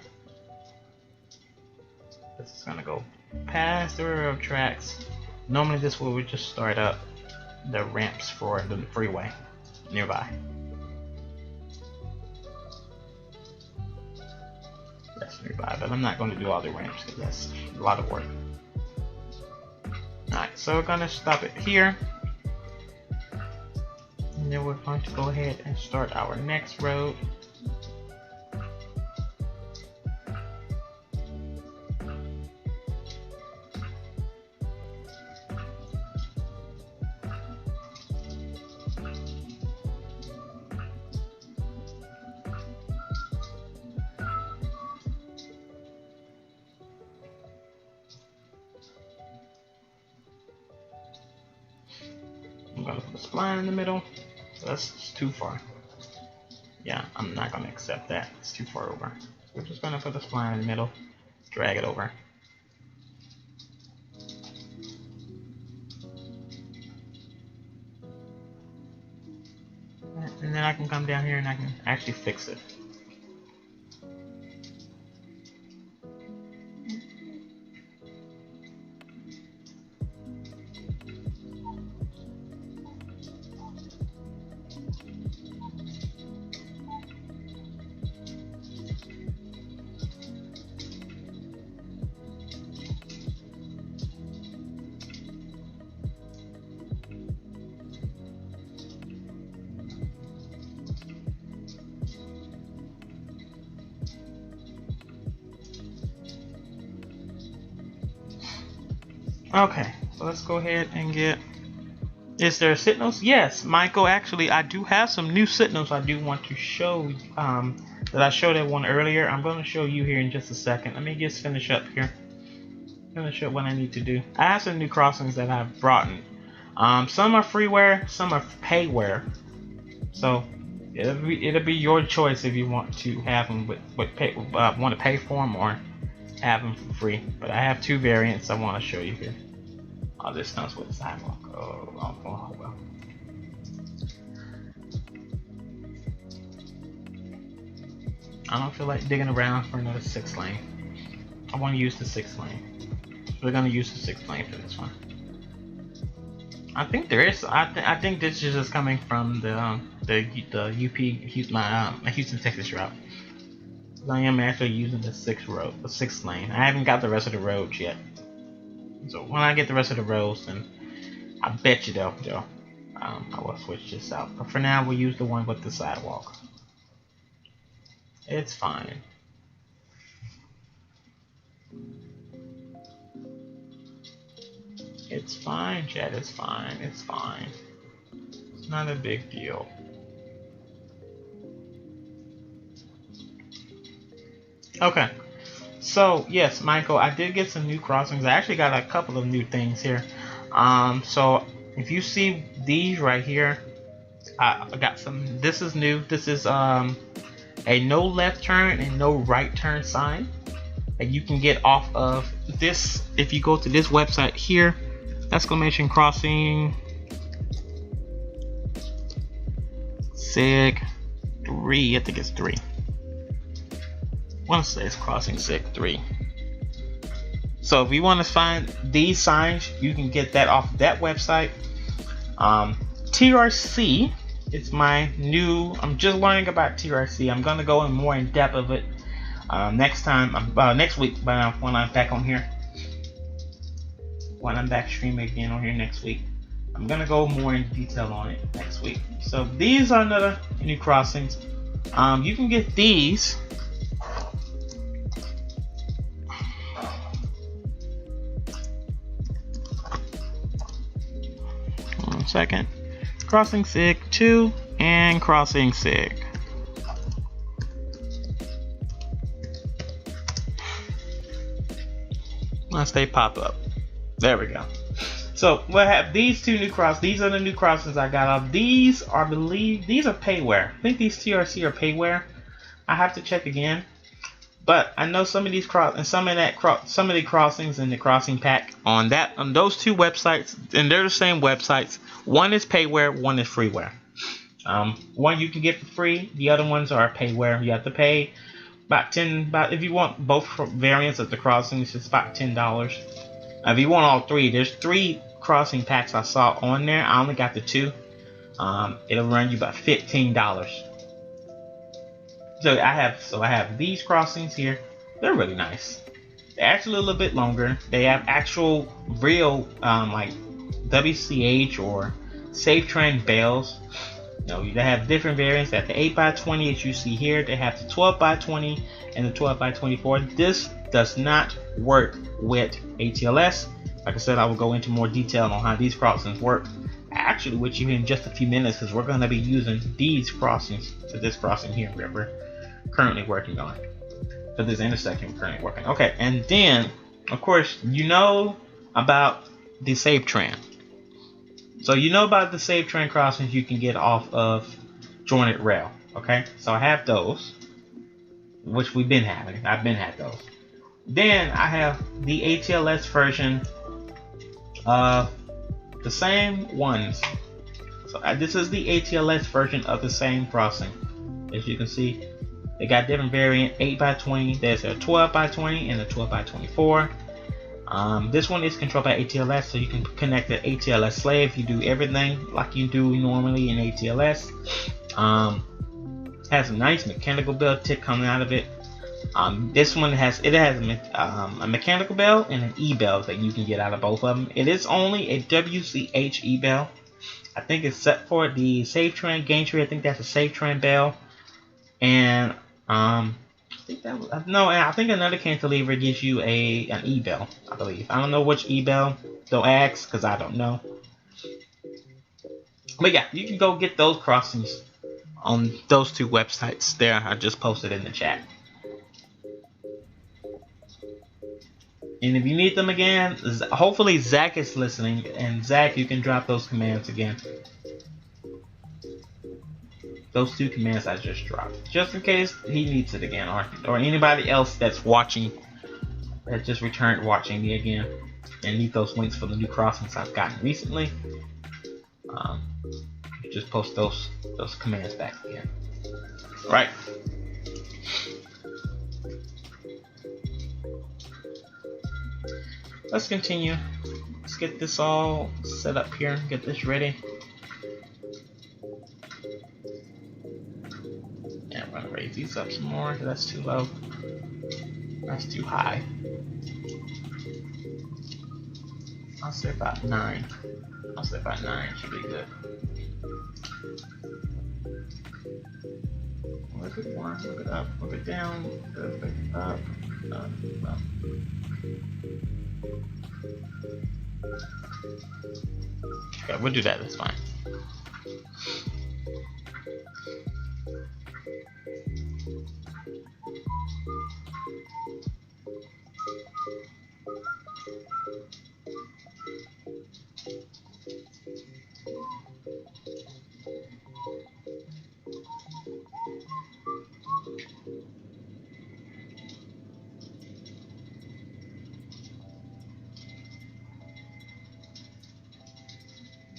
This is gonna go past the railroad tracks. Normally this would just start up the ramps for the freeway nearby. That's nearby, but I'm not going to do all the ramps because that's a lot of work. Alright, so we're going to stop it here. And then we're going to go ahead and start our next road. I'm gonna put a spline in the middle. So that's too far. Yeah, I'm not gonna accept that. It's too far over. We're just gonna put a spline in the middle, drag it over. And then I can come down here and I can actually fix it. Okay, so let's go ahead and get. Is there signals? Yes, Michael. Actually, I do have some new signals I do want to show. That I showed that one earlier. I'm going to show you here in just a second. Let me just finish up here. Finish up what I need to do. I have some new crossings that I've brought in. Some are freeware, some are payware. So it'll be your choice if you want to have them want to pay for them or have them for free. But I have two variants I want to show you here. Oh, this knows what sidewalk. Oh, well. I don't feel like digging around for another 6 lane. I want to use the 6 lane. We're gonna use the 6 lane for this one. I think there is. I think this is just coming from the UP Houston Texas route. I am actually using the 6 lane. I haven't got the rest of the roads yet. So when I get the rest of the roads, then I bet you I will switch this out. But for now, we'll use the one with the sidewalk. It's fine. It's fine, Chad. It's fine. It's fine. It's not a big deal. Okay. So yes, Michael, I did get some new crossings. I actually got a couple of new things here. So if you see these right here, I got some. This is new. This is a no left turn and no right turn sign that you can get off of this. If you go to this website here, exclamation crossing sig 3. I think it's 3. I want to say it's crossing sig 3. So if you want to find these signs, you can get that off that website. TRC is my new. I'm just learning about TRC. I'm gonna go in more in depth of it next week. But when I'm back on here, when I'm back streaming again on here next week, I'm gonna go more in detail on it next week. So these are another new crossings. You can get these. second. Crossing sig 2 and crossing sig. Once they pop up. There we go. So we'll have these two new crossings. These are the new crossings I got off. These are, these are payware. I think these TRC are payware. I have to check again. But I know some of these some of the crossings in the crossing pack on those two websites, and they're the same websites. One is payware, one is freeware. One you can get for free. The other ones are payware. You have to pay about if you want both variants of the crossings, it's about $10. If you want all three, there's 3 crossing packs I saw on there. I only got the 2. It'll run you about $15. So I have these crossings here. They're really nice. They're actually a little bit longer. They have actual real like WCH or Safe Train bells. They have different variants. They have the 8x20 as you see here. They have the 12x20 and the 12x24. This does not work with ATLS. Like I said, I will go into more detail on how these crossings work. Actually, with you in just a few minutes, because we're going to be using these crossings to this crossing here that we're currently working on. For this intersection we're currently working. Okay, and then, of course, you know about the Safe Train. So you know about the Safe Train crossings you can get off of jointed rail. Okay, so I have those, which we've been having. I've been had those. Then I have the ATLS version of the same ones. So this is the ATLS version of the same crossing. As you can see, they got different variant 8x20. There's a 12x20 and a 12x24. This one is controlled by ATLS, so you can connect the ATLS slave. You do everything like you do normally in ATLS. Has a nice mechanical bell tip coming out of it. This one has a mechanical bell and an e-bell that you can get out of both of them. It is only a WCH e-bell. I think it's set for the Safe Train gantry. I think that's a Safe Train bell. And I think another cantilever gives you an e-bell, I believe. I don't know which e-bell. Don't ask, because I don't know. But yeah, you can go get those crossings on those 2 websites there. I just posted in the chat. And if you need them again, hopefully Zach is listening. And Zach, you can drop those commands again. Those 2 commands I just dropped, just in case he needs it again, or anybody else that's watching, that just returned watching me again, and need those links for the new crossings I've gotten recently. Just post those commands back again. Right. Let's continue. Let's get this all set up here. Get this ready. I'm gonna raise these up some more because that's too low. That's too high. I'll say about 9. I'll say about 9 should be good. Look at 1, look it up, look it down, look it up, up. Okay, we'll do that, that's fine.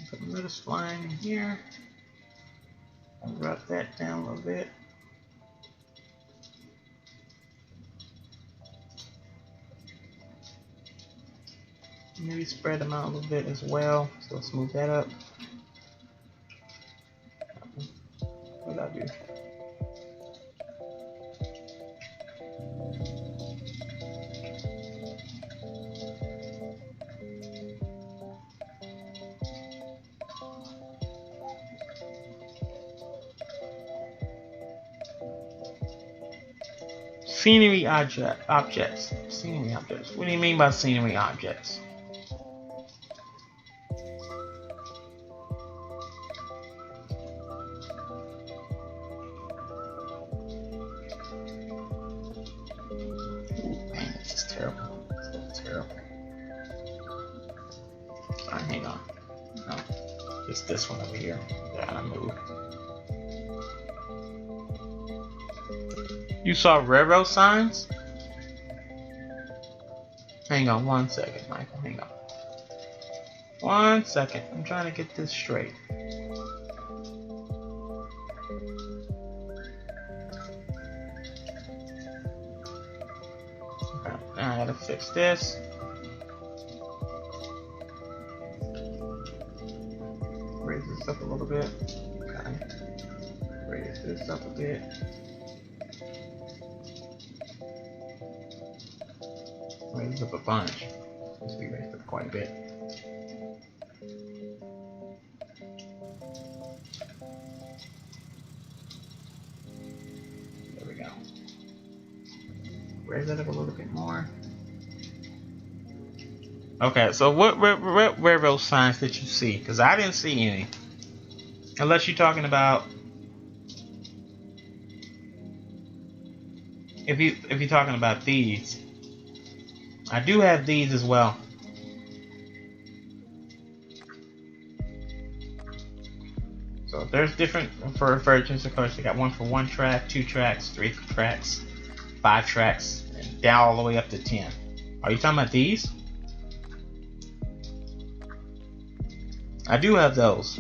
Put a little spline in here. I'll drop that down a little bit. Maybe spread them out a little bit as well, so smooth that up. What did I do? Scenery objects. Scenery objects. What do you mean by scenery objects? it's this one over here that I moved. You saw railroad signs? Hang on 1 second, Michael. Hang on. 1 second. I'm trying to get this straight. Okay, now I gotta fix this. Raise this up a little bit. Okay. Raise this up a bit. Raise up a bunch. Let's be raised up quite a bit. There we go. Raise that up a little bit more. Okay, so what railroad signs did you see? Because I didn't see any. Unless you're talking about if you're talking about these. I do have these as well. So there's different versions. Of course, they got one for 1 track, 2 tracks, 3 tracks, 5 tracks, and down all the way up to 10. Are you talking about these? I do have those.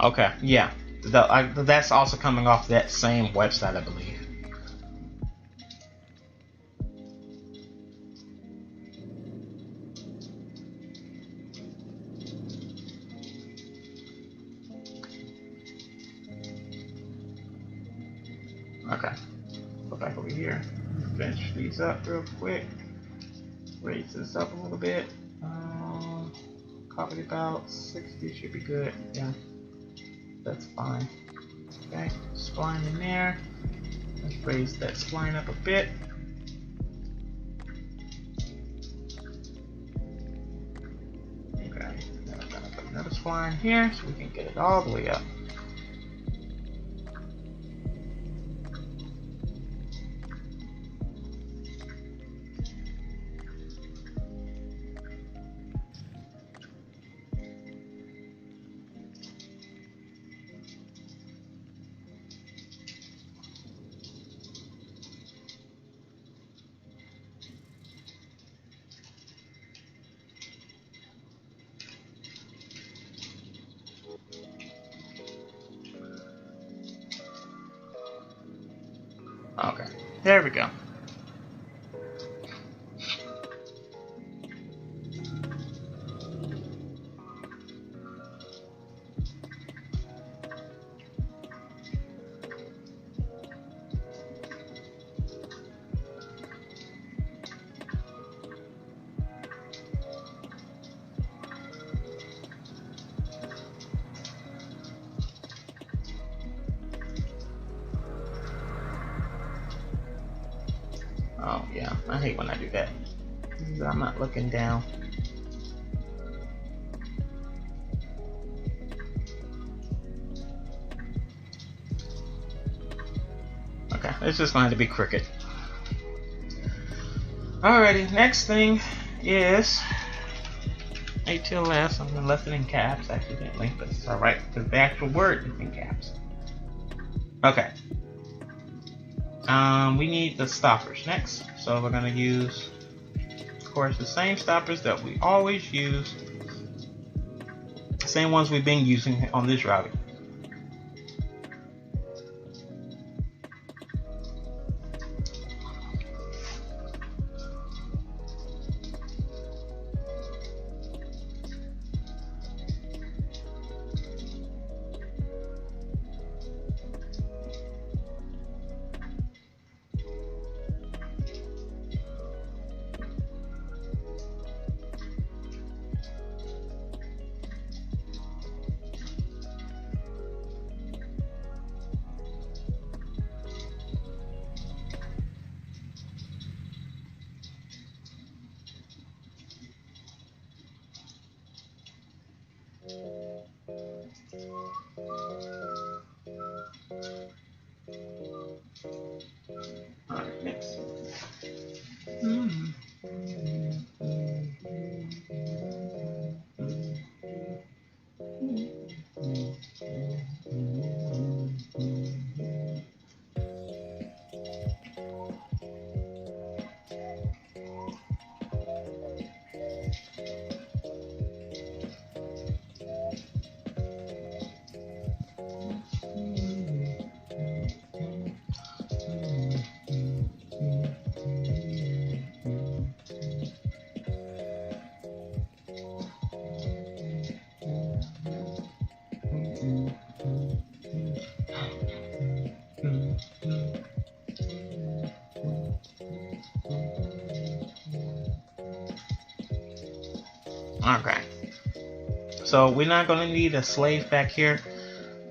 Okay, yeah. That's also coming off that same website, I believe. Okay, go back over here. Finish these up real quick. Raise this up a little bit. Probably about 60 should be good. Yeah, that's fine. Okay, spline in there. Let's raise that spline up a bit. Okay, then I'm gonna put another spline here so we can get it all the way up. Okay, there we go. Oh yeah, I hate when I do that. I'm not looking down. Okay, it's just going to be crooked. Alrighty, next thing is HLS. I'm left it in caps accidentally, but it's alright because the actual word is in caps. Okay. We need the stoppers next. So we're going to use, of course, the same stoppers that we always use. Same ones we've been using on this route. Okay. So we're not going to need a slave back here,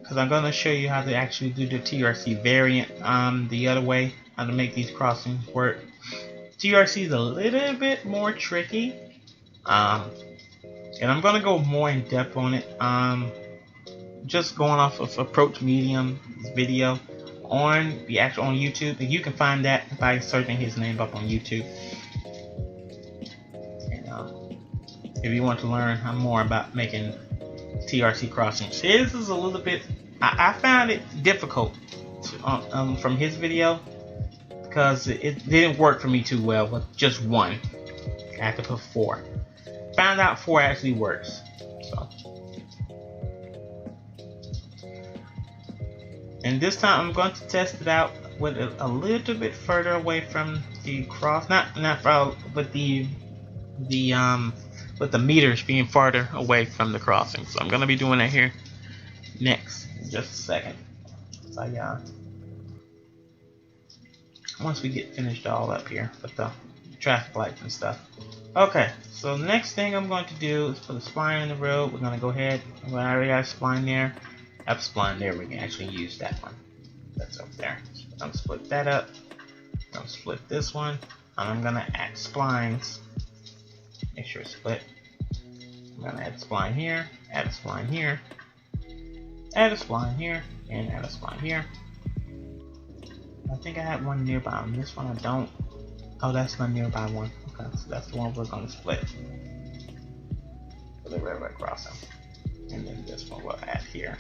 because I'm going to show you how to actually do the TRC variant the other way, how to make these crossings work. TRC is a little bit more tricky, and I'm going to go more in depth on it. Just going off of Approach Medium video on the actual on YouTube, and you can find that by searching his name up on YouTube. And if you want to learn more about making TRC crossings, his is a little bit. I found it difficult from his video because it didn't work for me too well with just one. I had to put 4. Found out 4 actually works. So. And this time I'm going to test it out with a little bit further away from the cross, not far, with the meters being farther away from the crossing. So I'm going to be doing that here next in just a second. So yeah, once we get finished all up here with the traffic lights and stuff. Okay, so the next thing I'm going to do is put a spline in the road. We're going to go ahead. I already have a spline there. Up spline there, we can actually use that one. That's up there. So I'm going to split that up. I'm going to split this one. And I'm going to add splines. Make sure it's split. I'm going to add a spline here, add a spline here, add a spline here, and add a spline here. I think I had one nearby on this one. I don't. Oh, that's my nearby one. Okay, so that's the one we're going to split for the railroad crossing. And then this one we'll add here.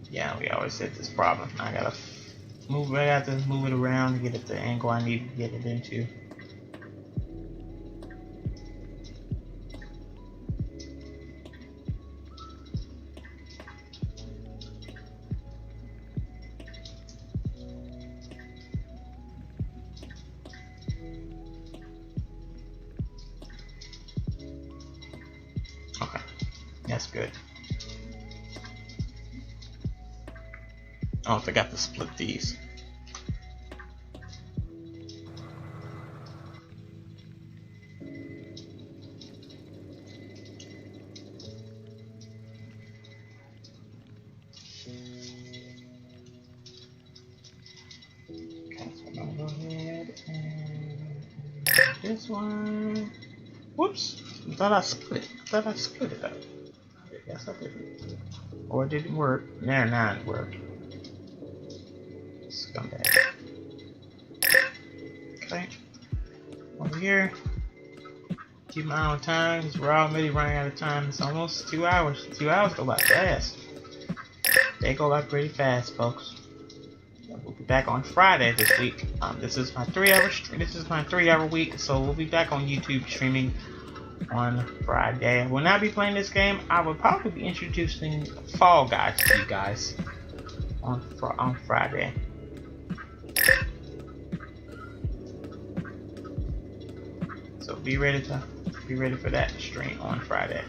Yeah, we always hit this problem. I gotta move it around to get it the angle I need to get it into. Okay, that's good. Oh, I forgot to split these. Okay, so I'm gonna go ahead and this one. Whoops! I thought I split it up. Yes, I did. Or it didn't work. Now it worked. Scumbag. Okay. Over here. Keep my eye on time because we're already running out of time. It's almost 2 hours. 2 hours go by fast. They go by pretty fast, folks. We'll be back on Friday this week. This is my 3-hour week, so we'll be back on YouTube streaming on Friday. I will not be playing this game. I will probably be introducing Fall Guys to you guys on Friday. So be ready for that stream on Friday.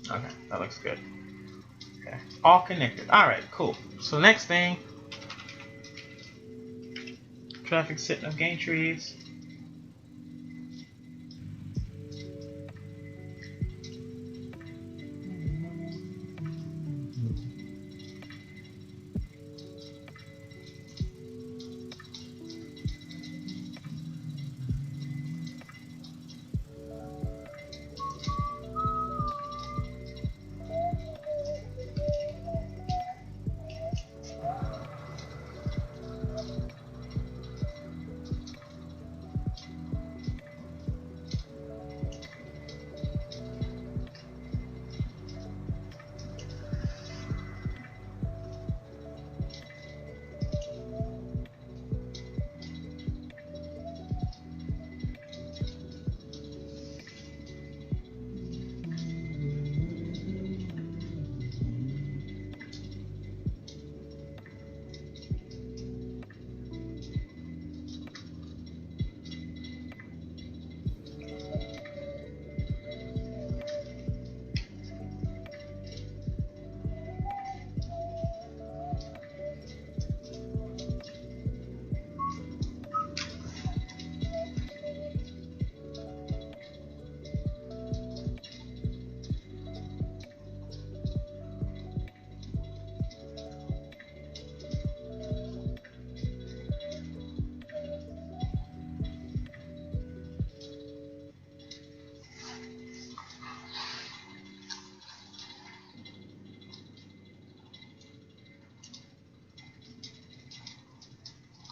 Okay, that looks good. Okay, all connected. Alright, cool. So next thing, traffic signal gain trees.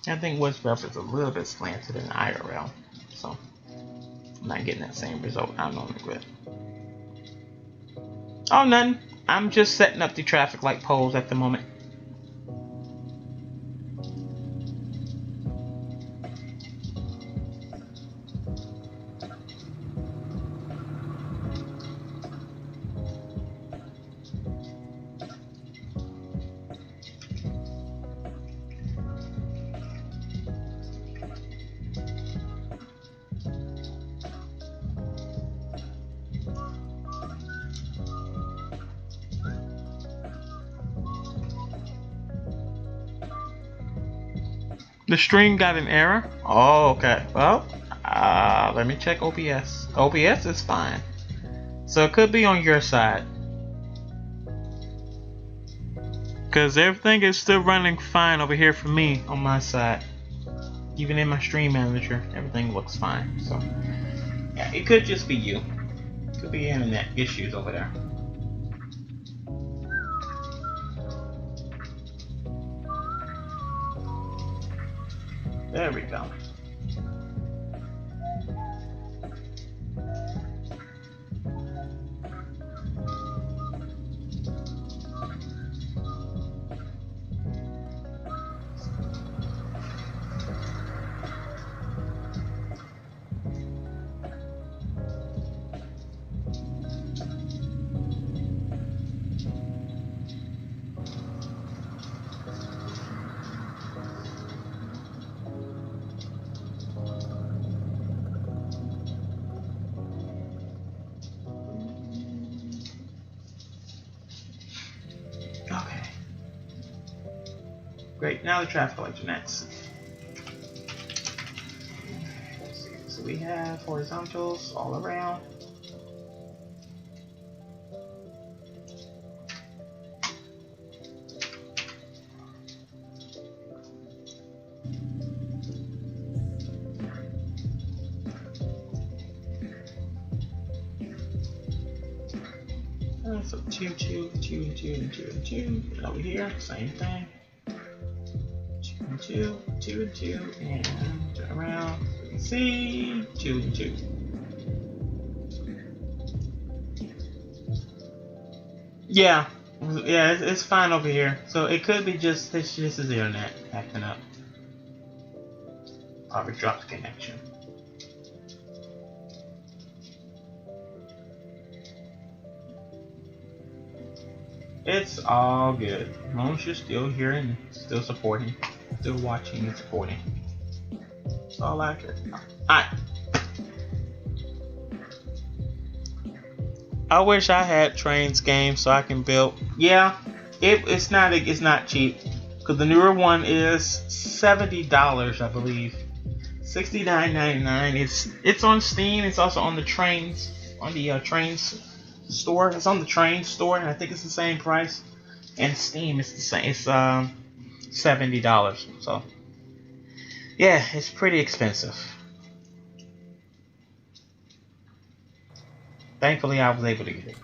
I think West Belfort's a little bit slanted in IRL, so I'm not getting that same result I normally get. Oh, nothing. I'm just setting up the traffic light poles at the moment. The stream got an error? Oh, okay. Well, let me check OBS. OBS is fine. So it could be on your side. Because everything is still running fine over here for me on my side. Even in my stream manager, everything looks fine. So, yeah, it could just be you. It could be internet issues over there. There we go. Okay. Great, now the traffic lights are next. Let's see. So we have horizontals all around. So 2, 2, 2, 2, and 2, and 2. And over here, same thing. 2 and 2, 2 and 2, and turn around. So you can see 2 and 2. Yeah, it's fine over here. So it could be just this is the internet acting up. Probably dropped the connection. It's all good. As long as you're still here and still supporting, still watching and supporting. That's all I care. Alright. I wish I had Trainz games so I can build. Yeah, it's not cheap. Cause the newer one is $70, I believe. $69.99. It's on Steam. It's also on the Trainz Trainz store. It's on the Trainz store, and I think it's the same price. And Steam, it's the same. It's $70. So yeah, it's pretty expensive. Thankfully, I was able to get it.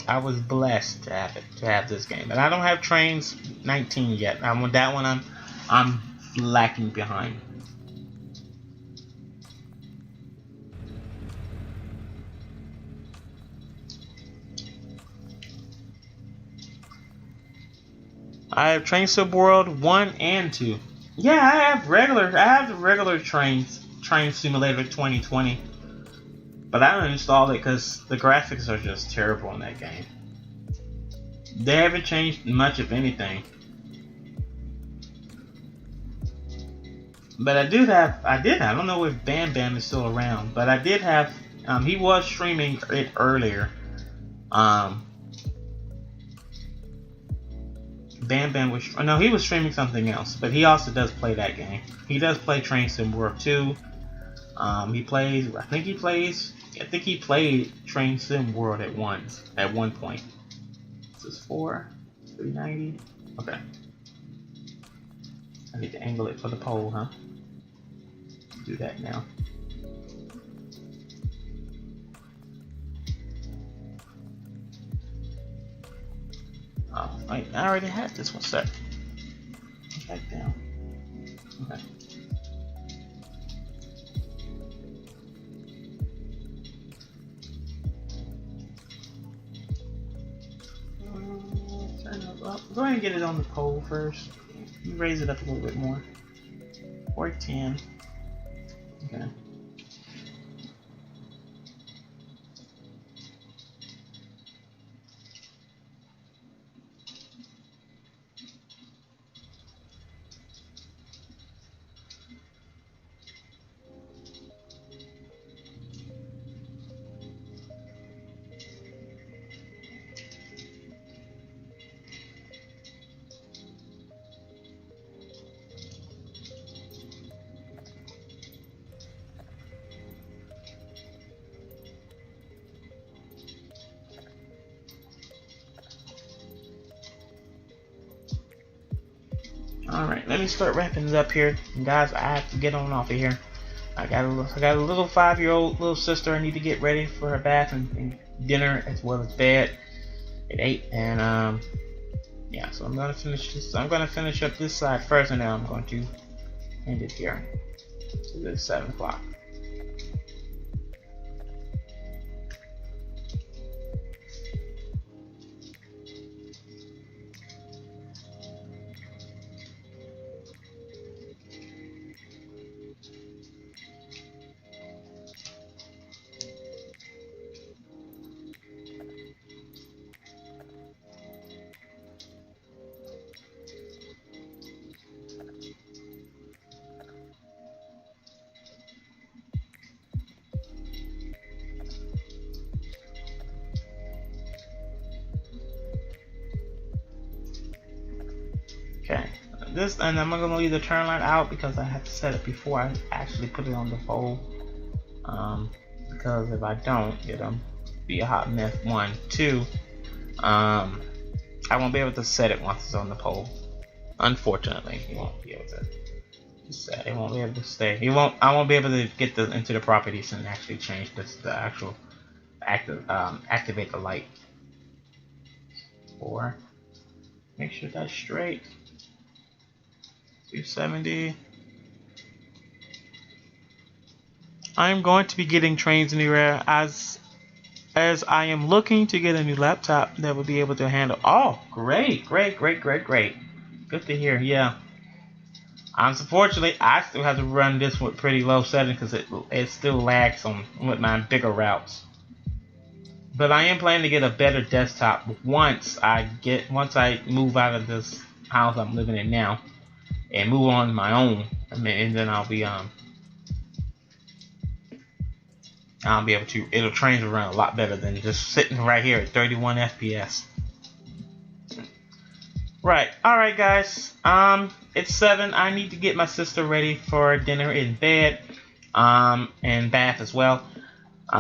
I was blessed to have this game, and I don't have Trainz 19 yet. That one I'm lacking behind. I have Trainz World 1 and 2. Yeah, I have the regular Train Simulator 2020. But I don't install it because the graphics are just terrible in that game. They haven't changed much of anything. But I did have, I don't know if Bam Bam is still around, but I did have, he was streaming it earlier. Bam Bam was, no, he was streaming something else, but he also does play that game. He does play Trainz and Working 2. He plays, I think he played Trainz and Working at one point. This is 390. Okay. I need to angle it for the poll, huh? Do that now. Oh, wait, I already had this one set. Back down. Okay. Turn it up. Go ahead and get it on the pole first. You raise it up a little bit more. 410. Okay. Alright, let me start wrapping it up here. And guys, I have to get on off of here. I got a little 5-year-old little sister I need to get ready for her bath and dinner as well as bed at 8. And yeah, so I'm gonna finish this. I'm gonna finish up this side first, and then I'm going to end it here to the 7 o'clock. Okay, this, and I'm gonna leave the turn light out because I have to set it before I actually put it on the pole. Because if I don't, it'll be a hot mess. 1, 2. I won't be able to set it once it's on the pole. Unfortunately, you won't be able to set. It won't be able to stay. You won't. I won't be able to get into the properties and actually change the actual activate the light. 4. Make sure that's straight. 270. I'm going to be getting Trainz and Working as I am looking to get a new laptop that will be able to handle. Oh, great. Good to hear. Yeah. Unfortunately, I still have to run this with pretty low setting because it still lags on with my bigger routes. But I am planning to get a better desktop once I move out of this house I'm living in now and move on to my own. And then I'll be able to. It'll train to run a lot better than just sitting right here at 31 FPS. Right. All right, guys. It's 7. I need to get my sister ready for dinner in bed, and bath as well.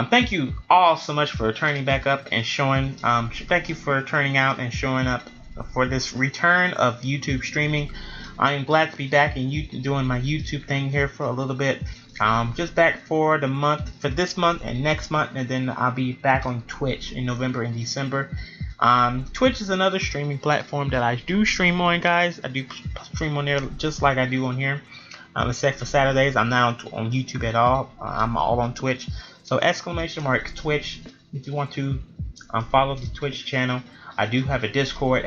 Thank you all so much for turning back up and showing. Thank you for turning out and showing up for this return of YouTube streaming. I am glad to be back and doing my YouTube thing here for a little bit. Just back for this month and next month, and then I'll be back on Twitch in November and December. Twitch is another streaming platform that I do stream on, guys. I do stream on there just like I do on here. Except for Saturdays, I'm not on YouTube at all. I'm all on Twitch. So !Twitch if you want to follow the Twitch channel. I do have a Discord,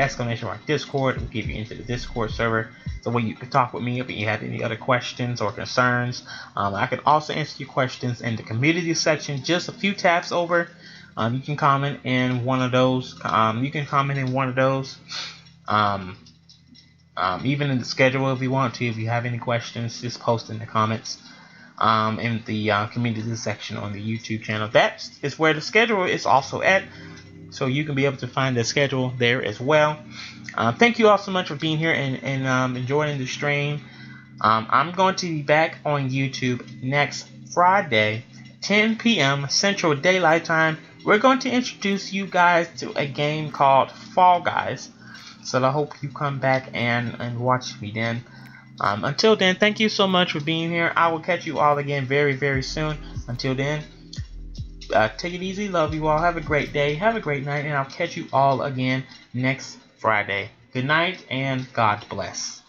!Discord will give you into the Discord server, so where you can talk with me if you have any other questions or concerns. I can also answer your questions in the community section, just a few tabs over. You can comment in one of those. Even in the schedule if you want to. If you have any questions, just post in the comments in the community section on the YouTube channel. That is where the schedule is also at, so you can be able to find the schedule there as well. Thank you all so much for being here and enjoying the stream. I'm going to be back on YouTube next Friday, 10 p.m. Central Daylight Time. We're going to introduce you guys to a game called Fall Guys. So I hope you come back and watch me then. Until then, thank you so much for being here. I will catch you all again very, very soon. Until then, take it easy. Love you all. Have a great day. Have a great night. And I'll catch you all again next Friday. Good night and God bless.